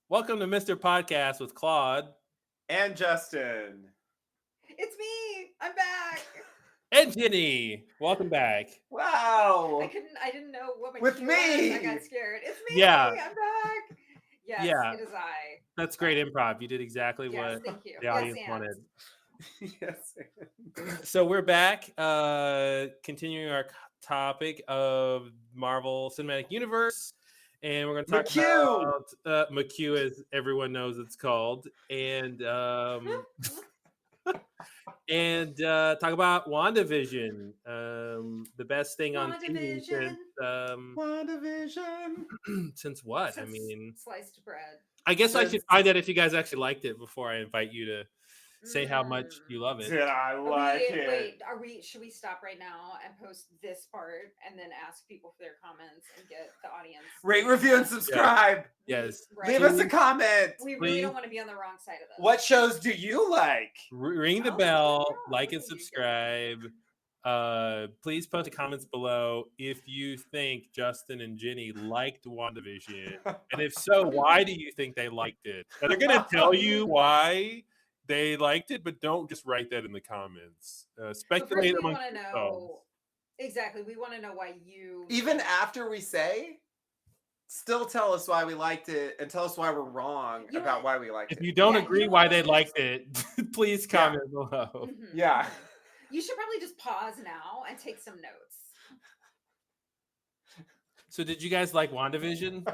Welcome to Mr. Podcast with Claude And Justin. It's me. I'm back. and Jenny. Welcome back. Wow. I didn't know what my With cue me. was. I got scared. It's me. Yeah. I'm back. Yes, Yeah. it is I. That's great improv. You did exactly Yes, what thank you. the audience and. wanted. Yes. So we're back, continuing our topic of Marvel Cinematic Universe. And we're going to talk about McHugh, as everyone knows it's called. And talk about WandaVision, the best thing on TV since WandaVision. since what? Since I mean, sliced bread. I guess I should find out if you guys actually liked it before I invite you to say how much you love it. Did I like it? Wait, should we stop right now and post this part and then ask people for their comments and get the audience? Rate, review, and subscribe. Yes. Right. Leave us a comment. We really don't want to be on the wrong side of this. What shows do you like? Ring the bell, like and subscribe. Please post the comments below if you think Justin and Jenny liked WandaVision. And if so, why do you think they liked it? And they're going to tell you why they liked it, but don't just write that in the comments. Speculate amongst yourselves. Exactly. We want to know why you... Even after we say... Still tell us why we liked it and tell us why we're wrong about why we liked it. If you don't agree why they liked it, please comment below. Mm-hmm. Yeah. You should probably just pause now and take some notes. So did you guys like WandaVision?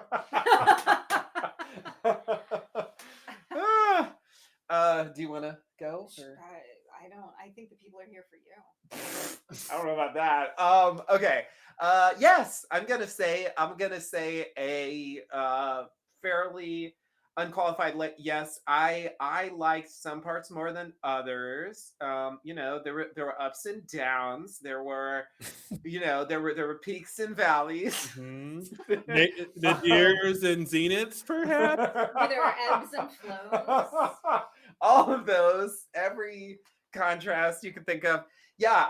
Do you want to go? I don't. I think the people are here for you. I don't know about that. Okay. Yes, I'm gonna say a fairly unqualified yes. I liked some parts more than others. There were ups and downs. There were there were peaks and valleys. Mm-hmm. The years and zeniths, perhaps. There are ebbs and flows. All of those, every contrast you can think of. Yeah,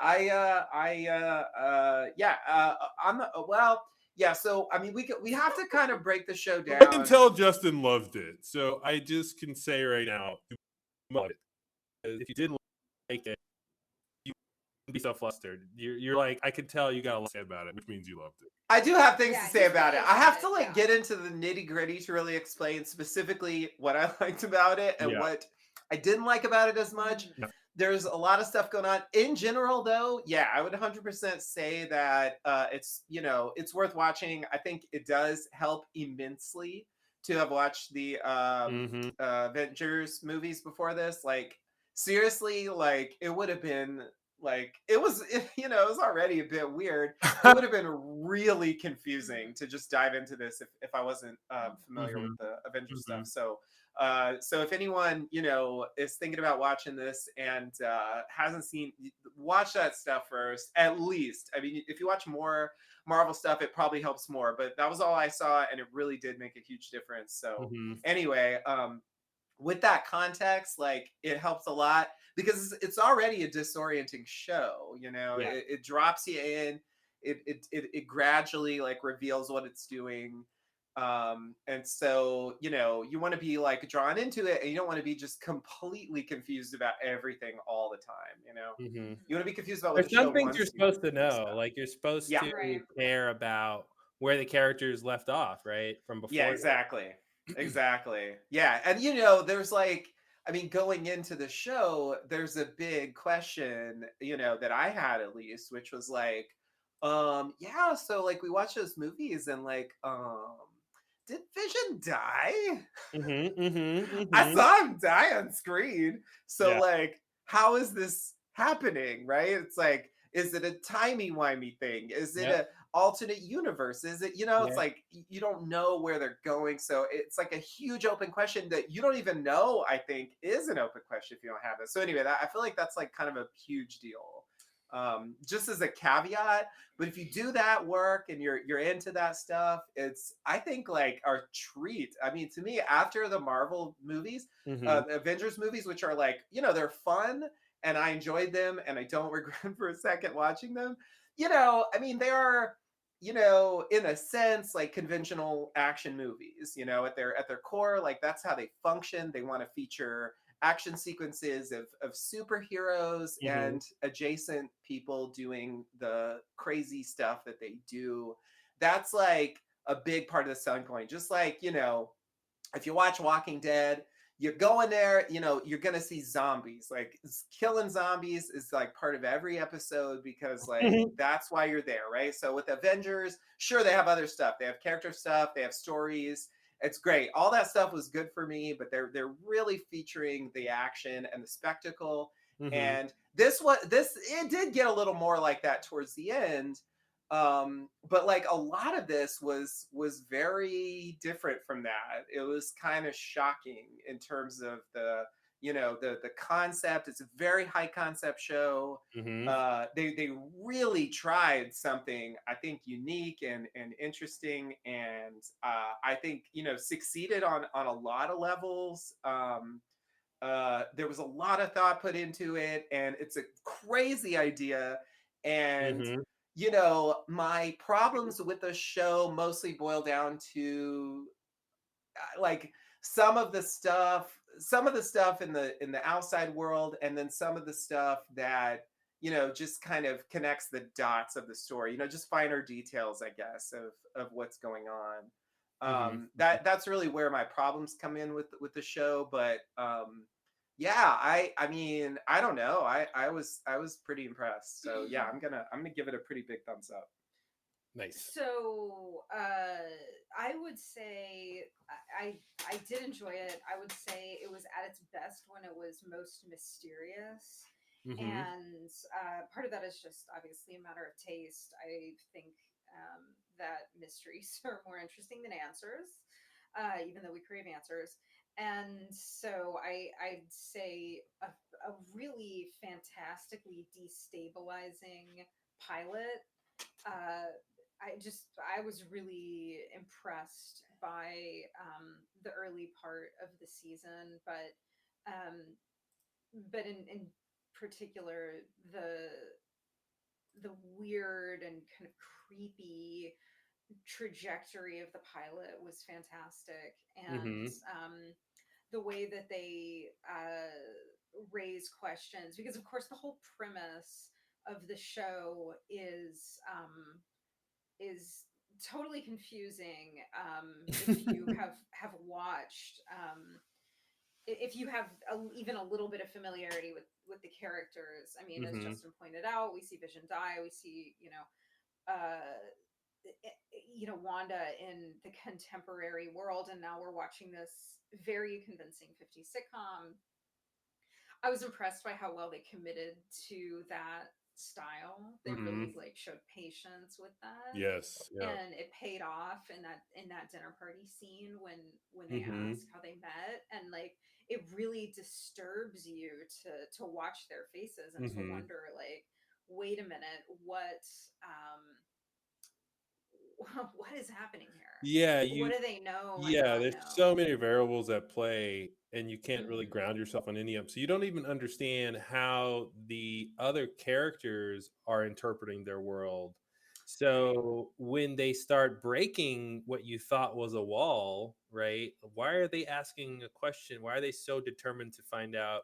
so I mean, we have to kind of break the show down. I can tell Justin loved it, so I just can say right now, you loved it. If you didn't like it, you wouldn't be so flustered. You're like, I can tell you got a lot to say about it, which means you loved it. I do have things to say about it. I have to get into the nitty gritty to really explain specifically what I liked about it and what I didn't like about it as much. No. There's a lot of stuff going on. In general, though, I would 100% say that it's worth watching. I think it does help immensely to have watched the Avengers movies before this. Like, seriously, like, it would have been... Like, it was already a bit weird. It would have been really confusing to just dive into this if I wasn't familiar with the Avengers stuff. So if anyone, is thinking about watching this and hasn't seen, watch that stuff first, at least. I mean, if you watch more Marvel stuff, it probably helps more. But that was all I saw, and it really did make a huge difference. So anyway, with that context, like, it helps a lot. Because it's already a disorienting show, it drops you in, it gradually like reveals what it's doing, and so you want to be like drawn into it, and you don't want to be just completely confused about everything all the time. You want to be confused about what there's some things you're supposed to know, like you're supposed to care about where the characters left off, right, from before. Yeah, exactly. Yeah, and there's like, I mean, going into the show, there's a big question, that I had at least, which was like, so like we watched those movies and like, did Vision die? I saw him die on screen. So like, how is this happening? Right? It's like, is it a timey-wimey thing? Is it a alternate universe? Is it, it's like, you don't know where they're going. So it's like a huge open question that you don't even know, I think, is an open question if you don't have it. So anyway, I feel like that's like kind of a huge deal. Just as a caveat, but if you do that work and you're into that stuff, it's, I think, like our treat. I mean, to me, after the Marvel movies, Avengers movies, which are like, they're fun and I enjoyed them and I don't regret for a second watching them. I mean, they are, in a sense, like conventional action movies, at their core, like that's how they function. They want to feature action sequences of superheroes Mm-hmm. and adjacent people doing the crazy stuff that they do. That's like a big part of the selling point. Just like, if you watch Walking Dead, you're going there, you're gonna see zombies. Like killing zombies is like part of every episode because like that's why you're there, right? So with Avengers, sure they have other stuff. They have character stuff, they have stories. It's great. All that stuff was good for me, but they're really featuring the action and the spectacle. Mm-hmm. And it did get a little more like that towards the end, but like a lot of this was very different from that. It was kind of shocking in terms of the concept. It's a very high concept show. Mm-hmm. They really tried something, I think, unique and interesting, and I think succeeded on a lot of levels. There was a lot of thought put into it, and it's a crazy idea. And Mm-hmm. my problems with the show mostly boil down to like some of the stuff in the outside world, and then some of the stuff that just kind of connects the dots of the story, just finer details, I guess, of what's going on. Mm-hmm. That's really where my problems come in with the show. But yeah, I mean, I don't know. I was pretty impressed. So yeah, I'm gonna give it a pretty big thumbs up. Nice. So I would say I did enjoy it. I would say it was at its best when it was most mysterious. Mm-hmm. And part of that is just obviously a matter of taste. I think that mysteries are more interesting than answers, even though we crave answers. And so I'd say a really fantastically destabilizing pilot. I was really impressed by the early part of the season, um, but in particular the weird and kind of creepy trajectory of the pilot was fantastic, and Mm-hmm. the way that they raise questions, because of course the whole premise of the show is totally confusing if you have watched if you have even a little bit of familiarity with the characters. I mean, as Mm-hmm. Justin pointed out, we see Vision die, we see uh Wanda in the contemporary world, and now we're watching this very convincing 50s sitcom. I was impressed by how well they committed to that style. They Mm-hmm. really like showed patience with that, Yes. Yeah. and it paid off in that dinner party scene when they Mm-hmm. ask how they met, and like it really disturbs you to watch their faces and to Mm-hmm. wonder, like, wait a minute, um what is happening here? Yeah, What do they know and yeah, not there's know? so many variables at play, and you can't really Hmm. ground yourself on any of them. So you don't even understand how the other characters are interpreting their world. Right. So when they start breaking what you thought was a wall, right? Why are they asking a question? Why are they so determined to find out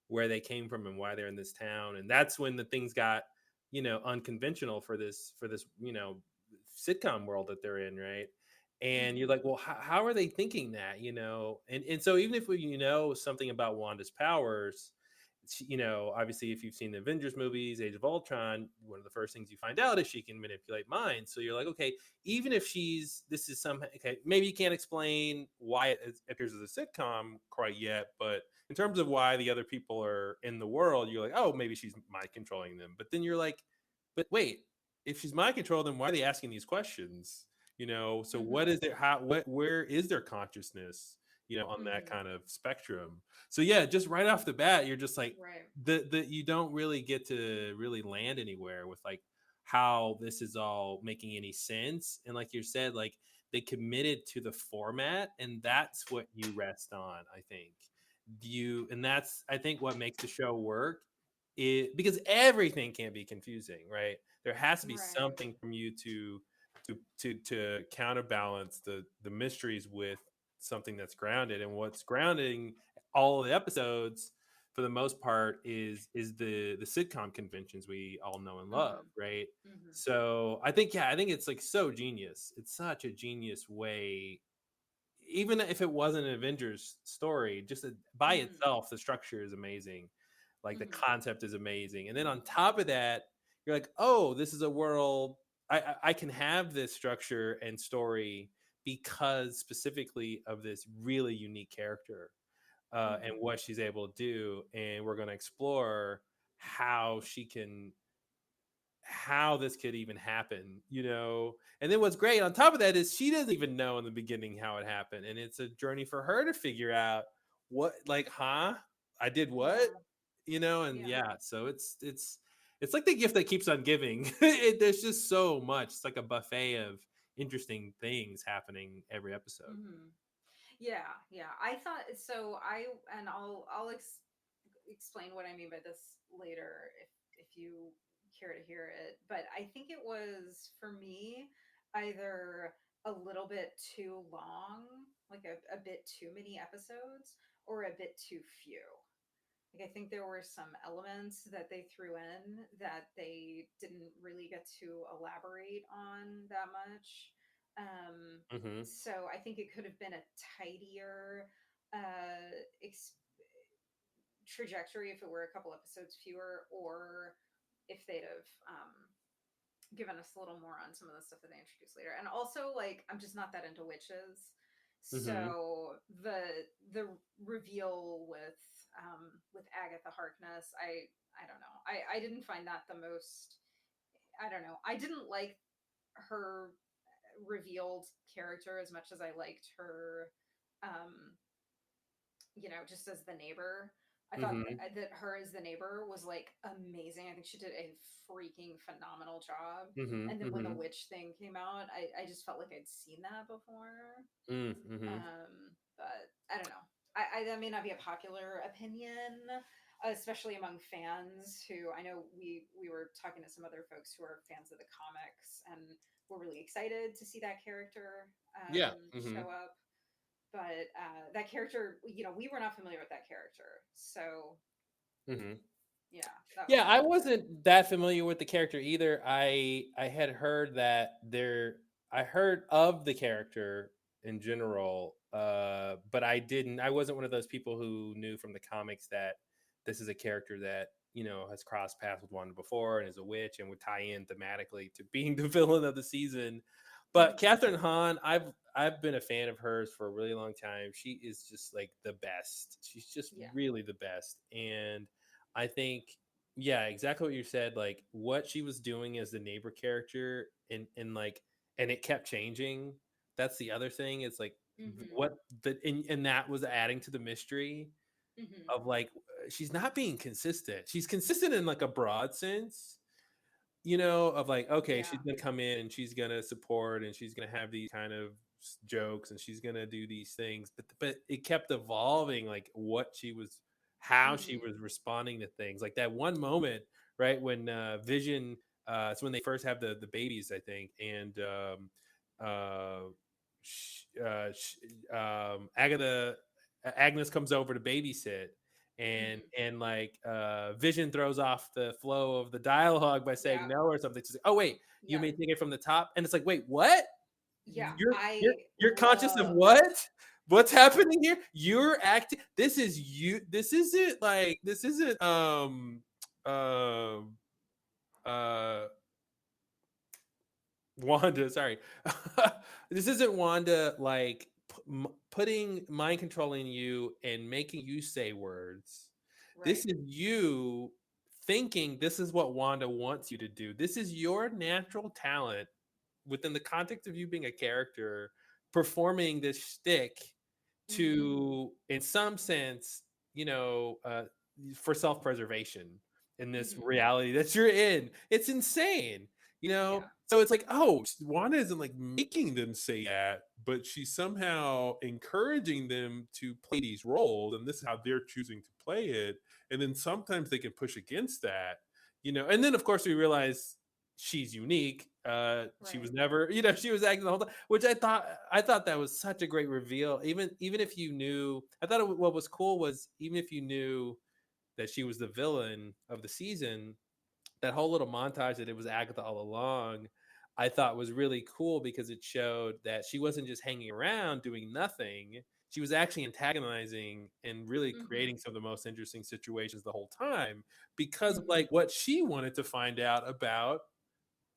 where they came from and why they're in this town? And that's when the things got, unconventional for this, sitcom world that they're in, right? And you're Hmm. like, well, how are they thinking that, and so even if we something about Wanda's powers, obviously if you've seen the Avengers movies, Age of Ultron, one of the first things you find out is she can manipulate minds. So you're like, okay, even if this is some, okay, maybe you can't explain why it appears as a sitcom quite yet, but in terms of why the other people are in the world, you're like, oh, maybe she's mind controlling them. But then you're like, but wait, if she's mind controlling them, why are they asking these questions? So what Hmm. is there, where is their consciousness, on that Hmm. kind of spectrum? So yeah, just right off the bat, you're just like, Right. the you don't really get to really land anywhere with like how this is all making any sense. And like you said, like they committed to the format, and that's what you rest on, I think. And that's, I think, what makes the show work, because everything can be confusing, right? There has to be Right. something from you to to counterbalance the mysteries with something that's grounded. And what's grounding all the episodes for the most part is the sitcom conventions we all know and love, Mm-hmm. right? Mm-hmm. So I think, yeah, I think it's like so genius. It's such a genius way, even if it wasn't an Avengers story, just by Mm-hmm. itself, the structure is amazing. Like the Mm-hmm. concept is amazing. And then on top of that, you're like, oh, this is a world I can have this structure and story because specifically of this really unique character and Mm-hmm. what she's able to do. And we're going to explore how she can how this could even happen, you know. And then what's great on top of that is she doesn't even know in the beginning how it happened, and it's a journey for her to figure out what, like, I did what, Yeah. you know. And Yeah. yeah, so it's like the gift that keeps on giving. There's just so much. It's like a buffet of interesting things happening every episode. Mm-hmm. Yeah. Yeah. I thought so. I'll explain what I mean by this later if you care to hear it. But I think it was for me either a little bit too long, like a bit too many episodes, or a bit too few. Like I think there were some elements that they threw in that they didn't really get to elaborate on that much. Um, Mm-hmm. so I think it could have been a tidier uh, ex- trajectory if it were a couple episodes fewer, or if they'd have given us a little more on some of the stuff that they introduced later. And also, like, I'm just not that into witches, Mm-hmm. so the reveal with Agatha Harkness, I don't know. I didn't find that the most. I don't know. I didn't like her revealed character as much as I liked her um just as the neighbor. I thought Mm-hmm. that her as the neighbor was like amazing. I think she did a freaking phenomenal job. Mm-hmm. And then when the Mm-hmm. witch thing came out, I just felt like I'd seen that before. Mm-hmm. But I don't know. That may not be a popular opinion, especially among fans who I know we were talking to some other folks who are fans of the comics and were really excited to see that character Yeah. Mm-hmm. show up. But that character, we were not familiar with that character, so Mm-hmm. yeah, that was Yeah, a I little bit. wasn't that familiar with the character either. I had heard that I heard of the character in general, but I wasn't one of those people who knew from the comics that this is a character that, you know, has crossed paths with Wanda before and is a witch and would tie in thematically to being the villain of the season. But Mm-hmm. Catherine Hahn, I've been a fan of hers for a really long time. She is just like the best. She's just Yeah. really the best. And I think, yeah, exactly what you said. Like what she was doing as the neighbor character, and like, and it kept changing. That's the other thing. It's like Mm-hmm. what and that was adding to the mystery Mm-hmm. of like she's not being consistent. She's consistent in like a broad sense, you know, of like, okay, she's Yeah. gonna come in and she's gonna support and she's gonna have these kind of jokes and she's gonna do these things, but it kept evolving, like what she was, how she Mm-hmm. was responding to things. Like that one moment, right when Vision, it's when they first have the babies, I think, and uh, Agatha Agnes comes over to babysit, and Mm-hmm. like Vision throws off the flow of the dialogue by saying Yeah. no or something. She's like, oh wait, you Yeah. may take it from the top, and it's like, wait, what? Yeah. You're conscious of Loved. what? What's Yeah. happening here? You're acting. This is you. This isn't um uh Wanda, sorry. This isn't Wanda like putting mind controlling you and making you say words. This Right. is you thinking this is what Wanda wants you to do. This is your natural talent within the context of you being a character performing this shtick Mm-hmm. to, in some sense, you know, for self preservation in this Mm-hmm. reality that you're in. It's insane, you know? Yeah. So it's like, oh, Wanda isn't like making them say that, but she's somehow encouraging them to play these roles, and this is how they're choosing to play it. And then sometimes they can push against that, you know. And then, of course, we realize she's unique. She was Right. never, she was acting the whole time, which I thought that was such a great reveal. Even if you knew, I thought what was cool was even if you knew that she was the villain of the season, that whole little montage that it was Agatha all along, I thought was really cool because it showed that she wasn't just hanging around doing nothing. She was actually antagonizing and really Mm-hmm. creating some of the most interesting situations the whole time because of Mm-hmm. like what she wanted to find out about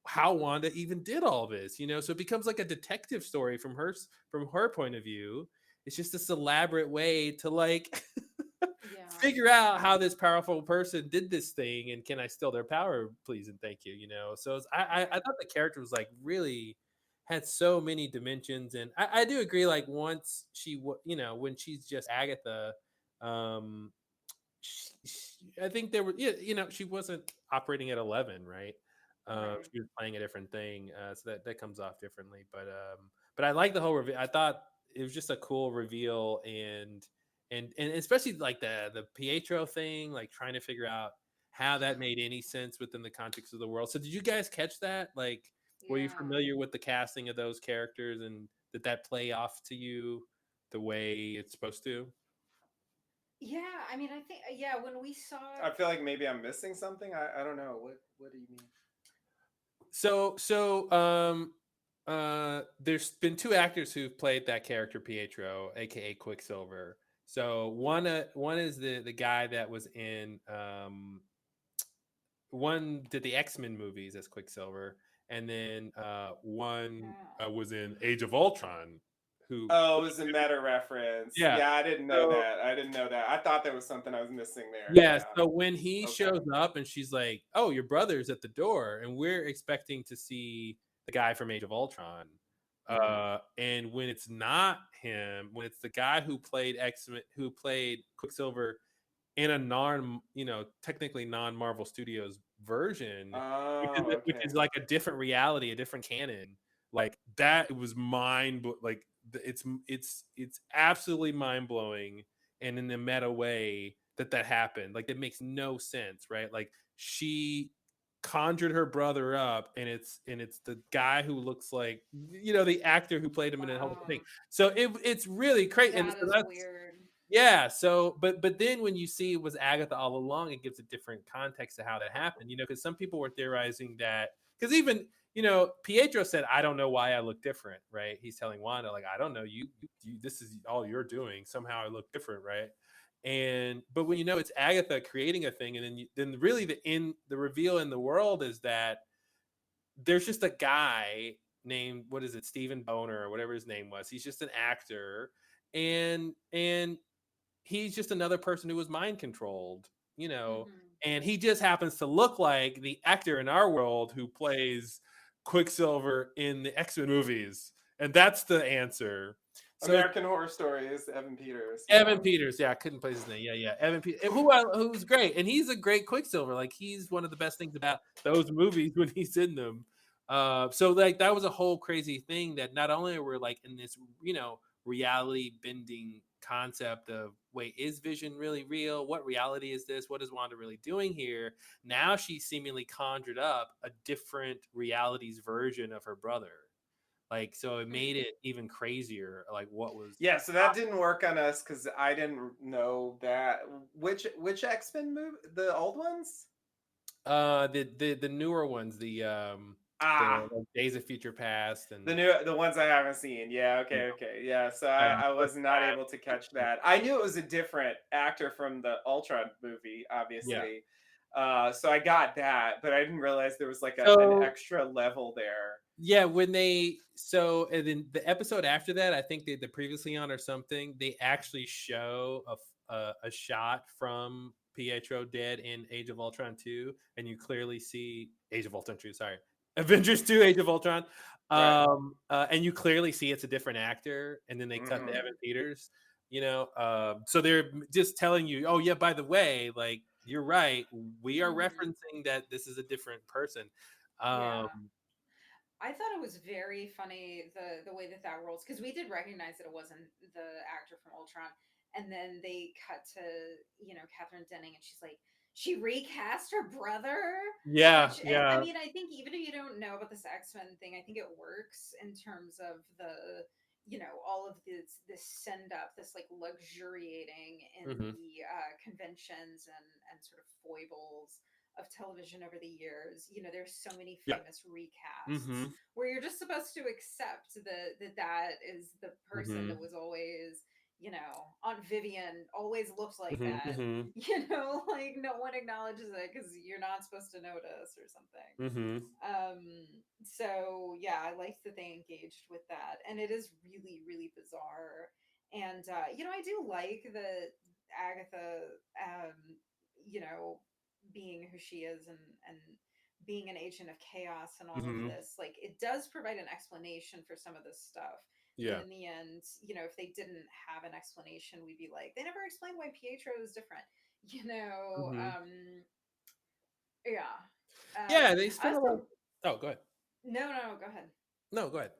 how Wanda even did all this, So it becomes like a detective story from her point of view. It's just this elaborate way to like Yeah. figure out how this powerful person did this thing and can I steal their power, please and thank you. So I Right. thought the character was like really had so many dimensions, and I do agree. Like once when she's just Agatha, um, I think there were, she wasn't operating at 11, right? Right. She was playing a different thing, so that comes off differently. But I like the whole reveal. I thought it was just a cool reveal, and especially like the Pietro thing, like trying to figure out how that made any sense within the context of the world. So did you guys catch that? Like, were you Yeah. familiar with the casting of those characters, and did that play off to you the way it's supposed to? Yeah. I mean, I think yeah. When we saw, I feel like maybe I'm missing something. I don't know. What do you mean? So there's been two actors who've played that character Pietro, aka Quicksilver. So one is the guy that was in one did the X-Men movies as Quicksilver, and then one yeah. was in Age of Ultron, who Oh, it was a meta reference. yeah. Yeah, I didn't know So that. I didn't know that. I thought there was something I was missing there. yeah, Yeah. so when he Okay. shows up and she's like, "Oh, your brother's at the door," and we're expecting to see the guy from Age of Ultron, Mm-hmm. and when it's not him, when it's the guy who played X-Men, who played Quicksilver in a technically non Marvel Studios version, Oh, which okay. is like a different reality, a different canon. Like that was like it's absolutely mind blowing, and in a meta way that happened. Like it makes no sense, right? Like she conjured her brother up, and it's the guy who looks like the actor who played him in the whole Wow. thing. So it's really crazy, and That so is that's weird. yeah. So, but then when you see it was Agatha all along, it gives a different context to how that happened. Because some people were theorizing that because even Pietro said, "I don't know why I look different." Right? He's telling Wanda like, "I don't know you. This is all you're doing. Somehow I look different." Right? But when it's Agatha creating a thing, and then really the reveal in the world is that there's just a guy named what is it, Stephen Boner or whatever his name was. He's just an actor, and he's just another person who was mind controlled, you know, Mm-hmm. and he just happens to look like the actor in our world who plays Quicksilver in the X-Men movies. And that's the answer. So American Horror Story is Evan Peters. Evan Yeah. Peters, yeah, I couldn't place his name. Yeah, yeah. Evan Peters, who's great. And he's a great Quicksilver. Like he's one of the best things about those movies when he's in them. So like that was a whole crazy thing that not only were like in this, reality bending concept of wait, is Vision really real? What reality is this? What is Wanda really doing here? Now she seemingly conjured up a different reality's version of her brother. Like so it made it even crazier, like what was Yeah, so that didn't work on us because I didn't know that. Which X-Men movie? The old ones? the newer ones, the Ah, like, Days of Future Past and the ones I haven't seen. Yeah, you okay, okay. Yeah, so know, I First was not Class. able to catch that. I knew it was a different actor from the Ultron movie, Yeah. obviously. So I got that, but I didn't realize there was like an So extra level there. yeah, and then the episode after that, I think the previously on or something, they actually show a shot from Pietro dead in Age of Ultron 2, and you clearly see Age of Ultron 2, sorry. Avengers 2, Age of Ultron. Right. And you clearly see it's a different actor, and then they cut to Hmm. Evan Peters, so they're just telling you, oh yeah, by the way, like you're right, we are Mm-hmm. referencing that this is a different person. Yeah. Um, I thought it was very funny the way that rolls because we did recognize that it wasn't the actor from Ultron, and then they cut to Catherine Denning, and she's like, she recast her brother, Yeah, which I yeah. mean, I think even if you don't know about this X-Men thing, I think it works in terms of the, all of this send up, this like luxuriating in Mm-hmm. the conventions and sort of foibles of television over the years. There's so many Yeah. famous recasts Mm-hmm. where you're just supposed to accept that is the person Mm-hmm. that was always, Aunt Vivian always looked like Mm-hmm. that. Mm-hmm. Like no one acknowledges it because you're not supposed to notice or something. Mm-hmm. So yeah, I liked that they engaged with that, and it is really, really bizarre. And I do like that Agatha, you know, being who she is and being an agent of chaos and all of Mm-hmm. this. Like, it does provide an explanation for some of this stuff. That Yeah. in the end, if they didn't have an explanation, we'd be like, they never explained why Pietro is different. You know, Mm-hmm. yeah. Yeah, they I spent a lot. also Oh, go ahead. no, go ahead. No, go ahead.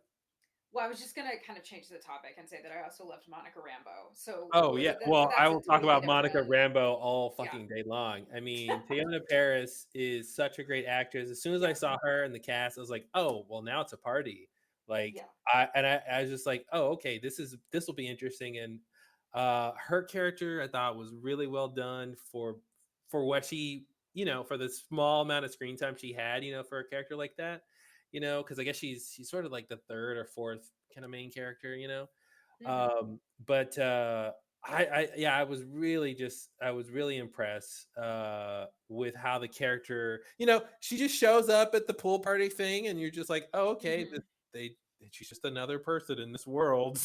Well, I was just gonna kind of change the topic and say that I also loved Monica Rambeau. So, Oh yeah. but Well, I that's a will talk totally about Monica different. Rambeau all Yeah, fucking day long. I mean, Teyonah Paris is such a great actress. As soon as I yeah, saw her in the cast, I was like, oh, well, now it's a party. Like yeah. I was just like, oh, okay, this will be interesting. And her character I thought was really well done for what she, for the small amount of screen time she had, for a character like that. Because I guess she's sort of like the third or fourth kind of main character. Hmm. But yeah, I was really impressed with how the character, she just shows up at the pool party thing, and you're just like, oh, okay, Hmm. they she's just another person in this world,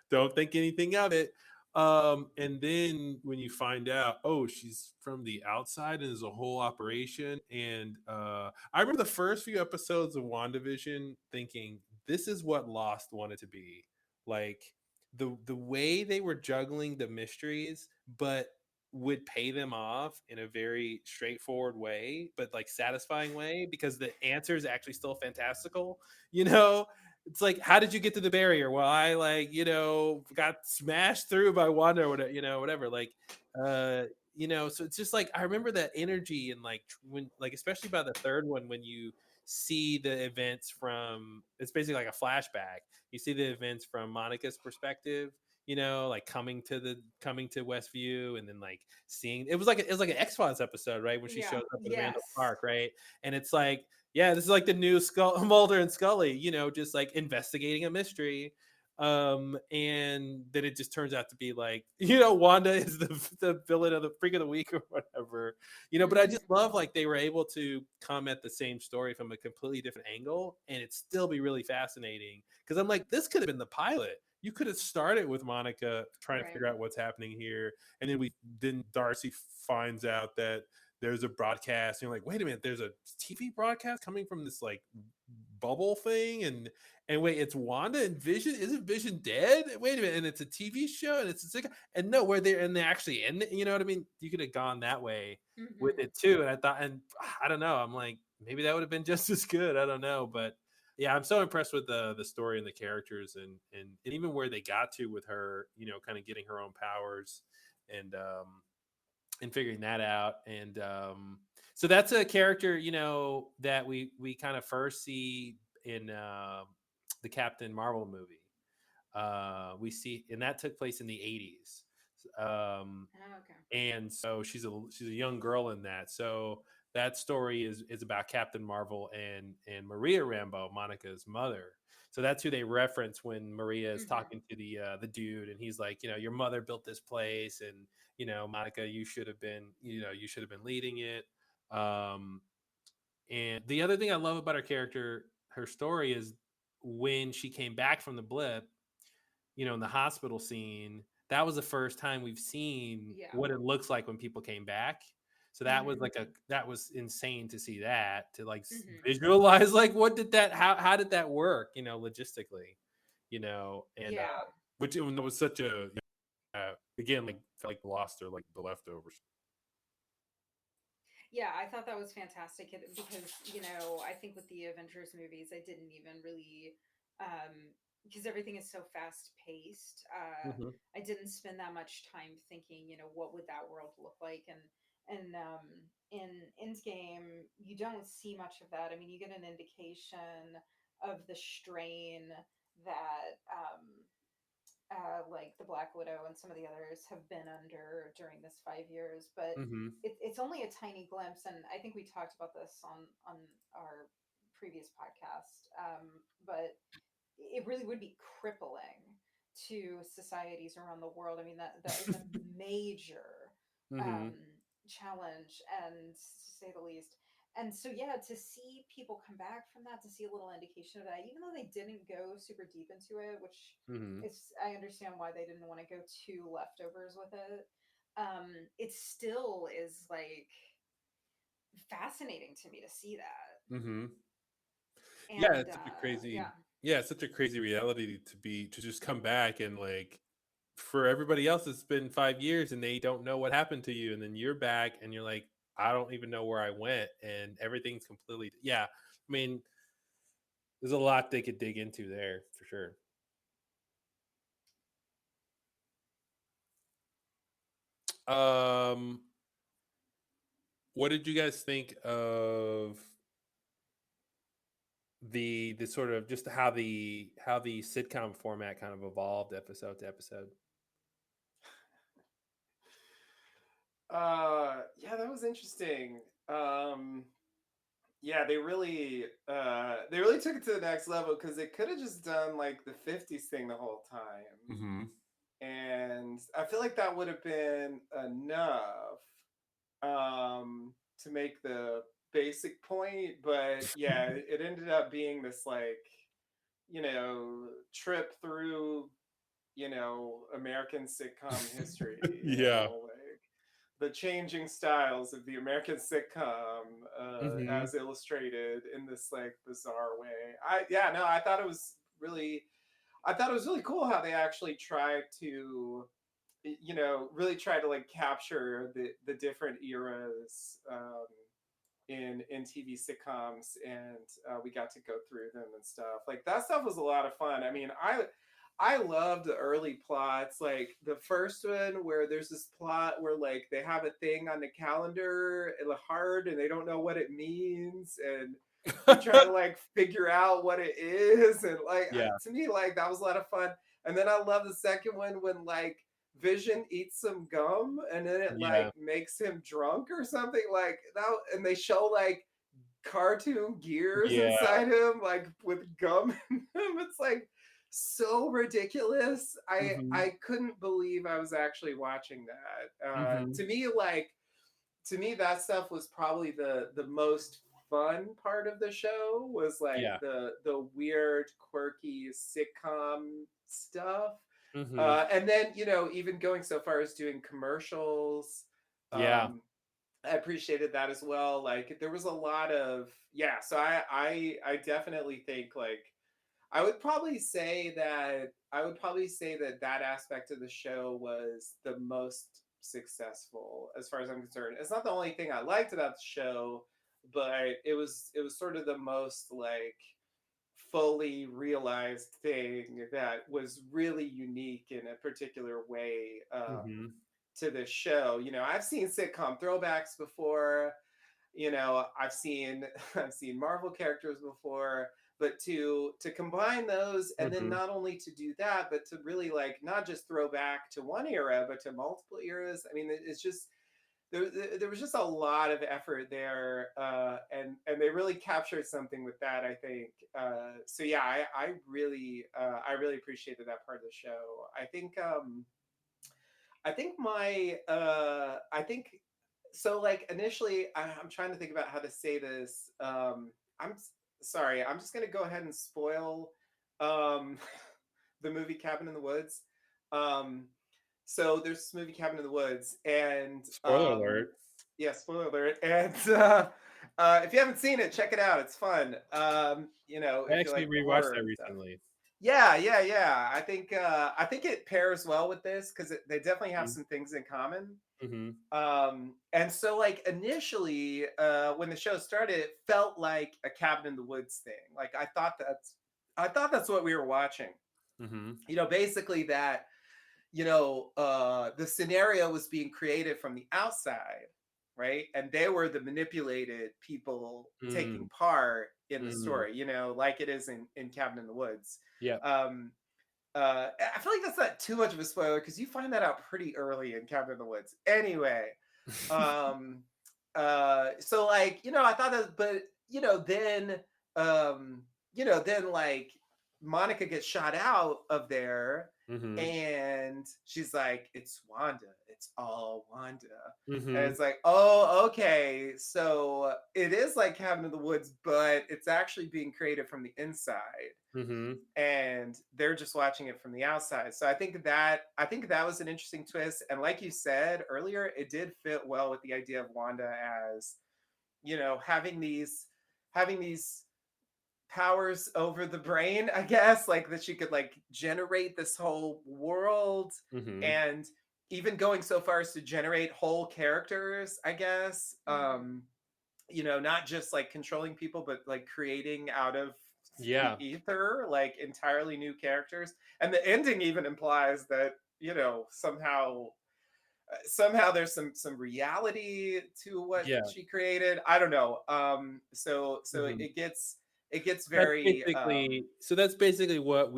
don't think anything of it. And then when you find out, oh, she's from the outside and there's a whole operation. And I remember the first few episodes of WandaVision thinking, this is what Lost wanted to be. Like the way they were juggling the mysteries, but would pay them off in a very straightforward way, but like satisfying way, because the answer is actually still fantastical. You know, it's like, how did you get to the barrier? Well, I like, got smashed through by Wanda or whatever, whatever. Like, so it's just like I remember that energy, and like when, like, especially by the third one, when you see the events from, it's basically like a flashback. You see the events from Monica's perspective, like coming to Westview, and then like seeing, it was like an X-Files episode, right, when she Yeah. shows up at Randall Yes. Park, right? And it's like, yeah, this is like the new Mulder and Scully, just like investigating a mystery. And then it just turns out to be like, Wanda is the villain of the freak of the week or whatever. But I Hmm. just love, like, they were able to come at the same story from a completely different angle, and it still be really fascinating, because I'm like, this could have been the pilot. You could have started with Monica trying to Right. figure out what's happening here, and then Darcy finds out that there's a broadcast, and you're like, wait a minute, there's a TV broadcast coming from this like bubble thing, and wait, it's Wanda and Vision. Isn't Vision dead? Wait a minute, and it's a TV show, and it's a and no, where they're actually in it. You know what I mean? You could have gone that way with Hmm. it too. And I thought, and I don't know. I'm like, maybe that would have been just as good. I don't know, but yeah, I'm so impressed with the story and the characters, and even where they got to with her, kind of getting her own powers, and figuring that out. And so that's a character, that we kind of first see in the Captain Marvel movie. We see, and that took place in the 80s. Oh, okay. And so she's a young girl in that. So that story is about Captain Marvel and Maria Rambeau, Monica's mother. So that's who they reference when Maria is Hmm. talking to the dude, and he's like, your mother built this place, and Monica, you should have been leading it. Um, and the other thing I love about her character, her story, is when she came back from the blip, in the hospital scene, that was the first time we've seen Yeah. what it looks like when people came back. So that was Hmm. like that was insane to see that, to like Hmm. visualize, like, what did that, how did that work, logistically, and Yeah. which it was such a, again, like, felt like Lost, or like The Leftovers. Yeah, I thought that was fantastic because, I think with the Avengers movies, I didn't even really, because everything is so fast paced. Mm-hmm. I didn't spend that much time thinking, what would that world look like, And in Endgame, you don't see much of that. I mean, you get an indication of the strain that like the Black Widow and some of the others have been under during this 5 years, but Mm-hmm. it's only a tiny glimpse. And I think we talked about this on our previous podcast, but it really would be crippling to societies around the world. I mean, that is a major Mm-hmm. um, challenge, and to say the least. And so, yeah, to see people come back from that, to see a little indication of that, even though they didn't go super deep into it, which Mm-hmm. is, I understand why they didn't want to go too leftovers with it. It still is like fascinating to me to see that. Mm-hmm. Yeah, And it's such a crazy. yeah, Yeah, it's such a crazy reality to just come back and like for everybody else it's been 5 years and they don't know what happened to you, and then you're back and you're like, I don't even know where I went, and everything's completely. Yeah, I mean, there's a lot they could dig into there for sure. Um, what did you guys think of the sort of just how the sitcom format kind of evolved episode to episode? Yeah, that was interesting. Yeah, they really took it to the next level because they could have just done like the 50s thing the whole time. Mm-hmm. And I feel like that would have been enough to make the basic point. But yeah, it ended up being this like, trip through, American sitcom history, Yeah. like the changing styles of the American sitcom Mm-hmm. as illustrated in this like bizarre way. I thought it was really cool how they actually tried to really try to like capture the different eras in TV sitcoms, and we got to go through them and stuff. Like that stuff was a lot of fun. I mean, I loved the early plots, like the first one where there's this plot where like they have a thing on the calendar in the heart and they don't know what it means, and they're trying to like figure out what it is, and like Yeah. to me like that was a lot of fun. And then I love the second one when like Vision eats some gum and then it Yeah. like makes him drunk or something like that, and they show like cartoon gears Yeah. inside him like with gum in them. It's like so ridiculous. I Mm-hmm. I couldn't believe I was actually watching that. Mm-hmm. To me that stuff was probably the most fun part of the show, was like Yeah. the weird quirky sitcom stuff. Mm-hmm. And then even going so far as doing commercials. Yeah. I appreciated that as well. Like there was a lot of, yeah. So I definitely think like I would probably say that that aspect of the show was the most successful as far as I'm concerned. It's not the only thing I liked about the show, but it was sort of the most like fully realized thing that was really unique in a particular way Mm-hmm. to this show. I've seen sitcom throwbacks before. I've seen I've seen Marvel characters before, but to combine those, and then Mm-hmm. not only to do that, but to really like not just throw back to one era, but to multiple eras. I mean, it's just there was just a lot of effort there, and they really captured something with that, I think. So yeah, I really appreciated that part of the show. I think so. Like initially, I'm trying to think about how to say this. Sorry, I'm just gonna go ahead and spoil um, the movie Cabin in the Woods. Um, so there's this movie Cabin in the Woods, and Spoiler alert. yeah, spoiler alert. And if you haven't seen it, check it out. It's fun. I if you actually like rewatched horror that and stuff. recently. Yeah. I think it pairs well with this because they definitely have Mm-hmm. some things in common. Mm-hmm. And so like initially, when the show started, it felt like a Cabin in the Woods thing. Like I thought that's what we were watching. Mm-hmm. Basically that the scenario was being created from the outside, right? And they were the manipulated people taking part in the story, you know, like it is in Cabin in the Woods. Yeah. I feel like that's not too much of a spoiler because you find that out pretty early in Cabin in the Woods. Anyway, so like, you know, I thought that, but you know, then like Monica gets shot out of there, and she's like, "It's Wanda. It's all Wanda." And it's like, oh, okay, so it is like Cabin in the Woods, but it's actually being created from the inside. And they're just watching it from the outside. So I think that was an interesting twist. And like you said earlier, it did fit well with the idea of Wanda as, you know, having these powers over the brain, I guess, like that she could like generate this whole world, and even going so far as to generate whole characters, I guess. You know, not just like controlling people, but like creating out of the ether like entirely new characters. And the ending even implies that, you know, somehow there's some reality to what she created. I don't know. So it gets very that's basically what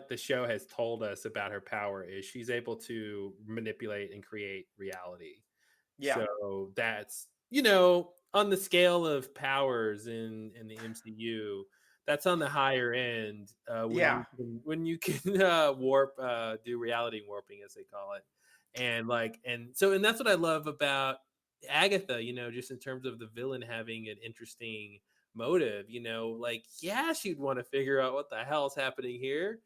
the show has told us about her power is she's able to manipulate and create reality. So that's, you know, on the scale of powers in the MCU, that's on the higher end. When you can warp, do reality warping, as they call it, and that's what I love about Agatha. You know, just in terms of the villain having an interesting motive. You know, like she'd want to figure out what the hell's happening here.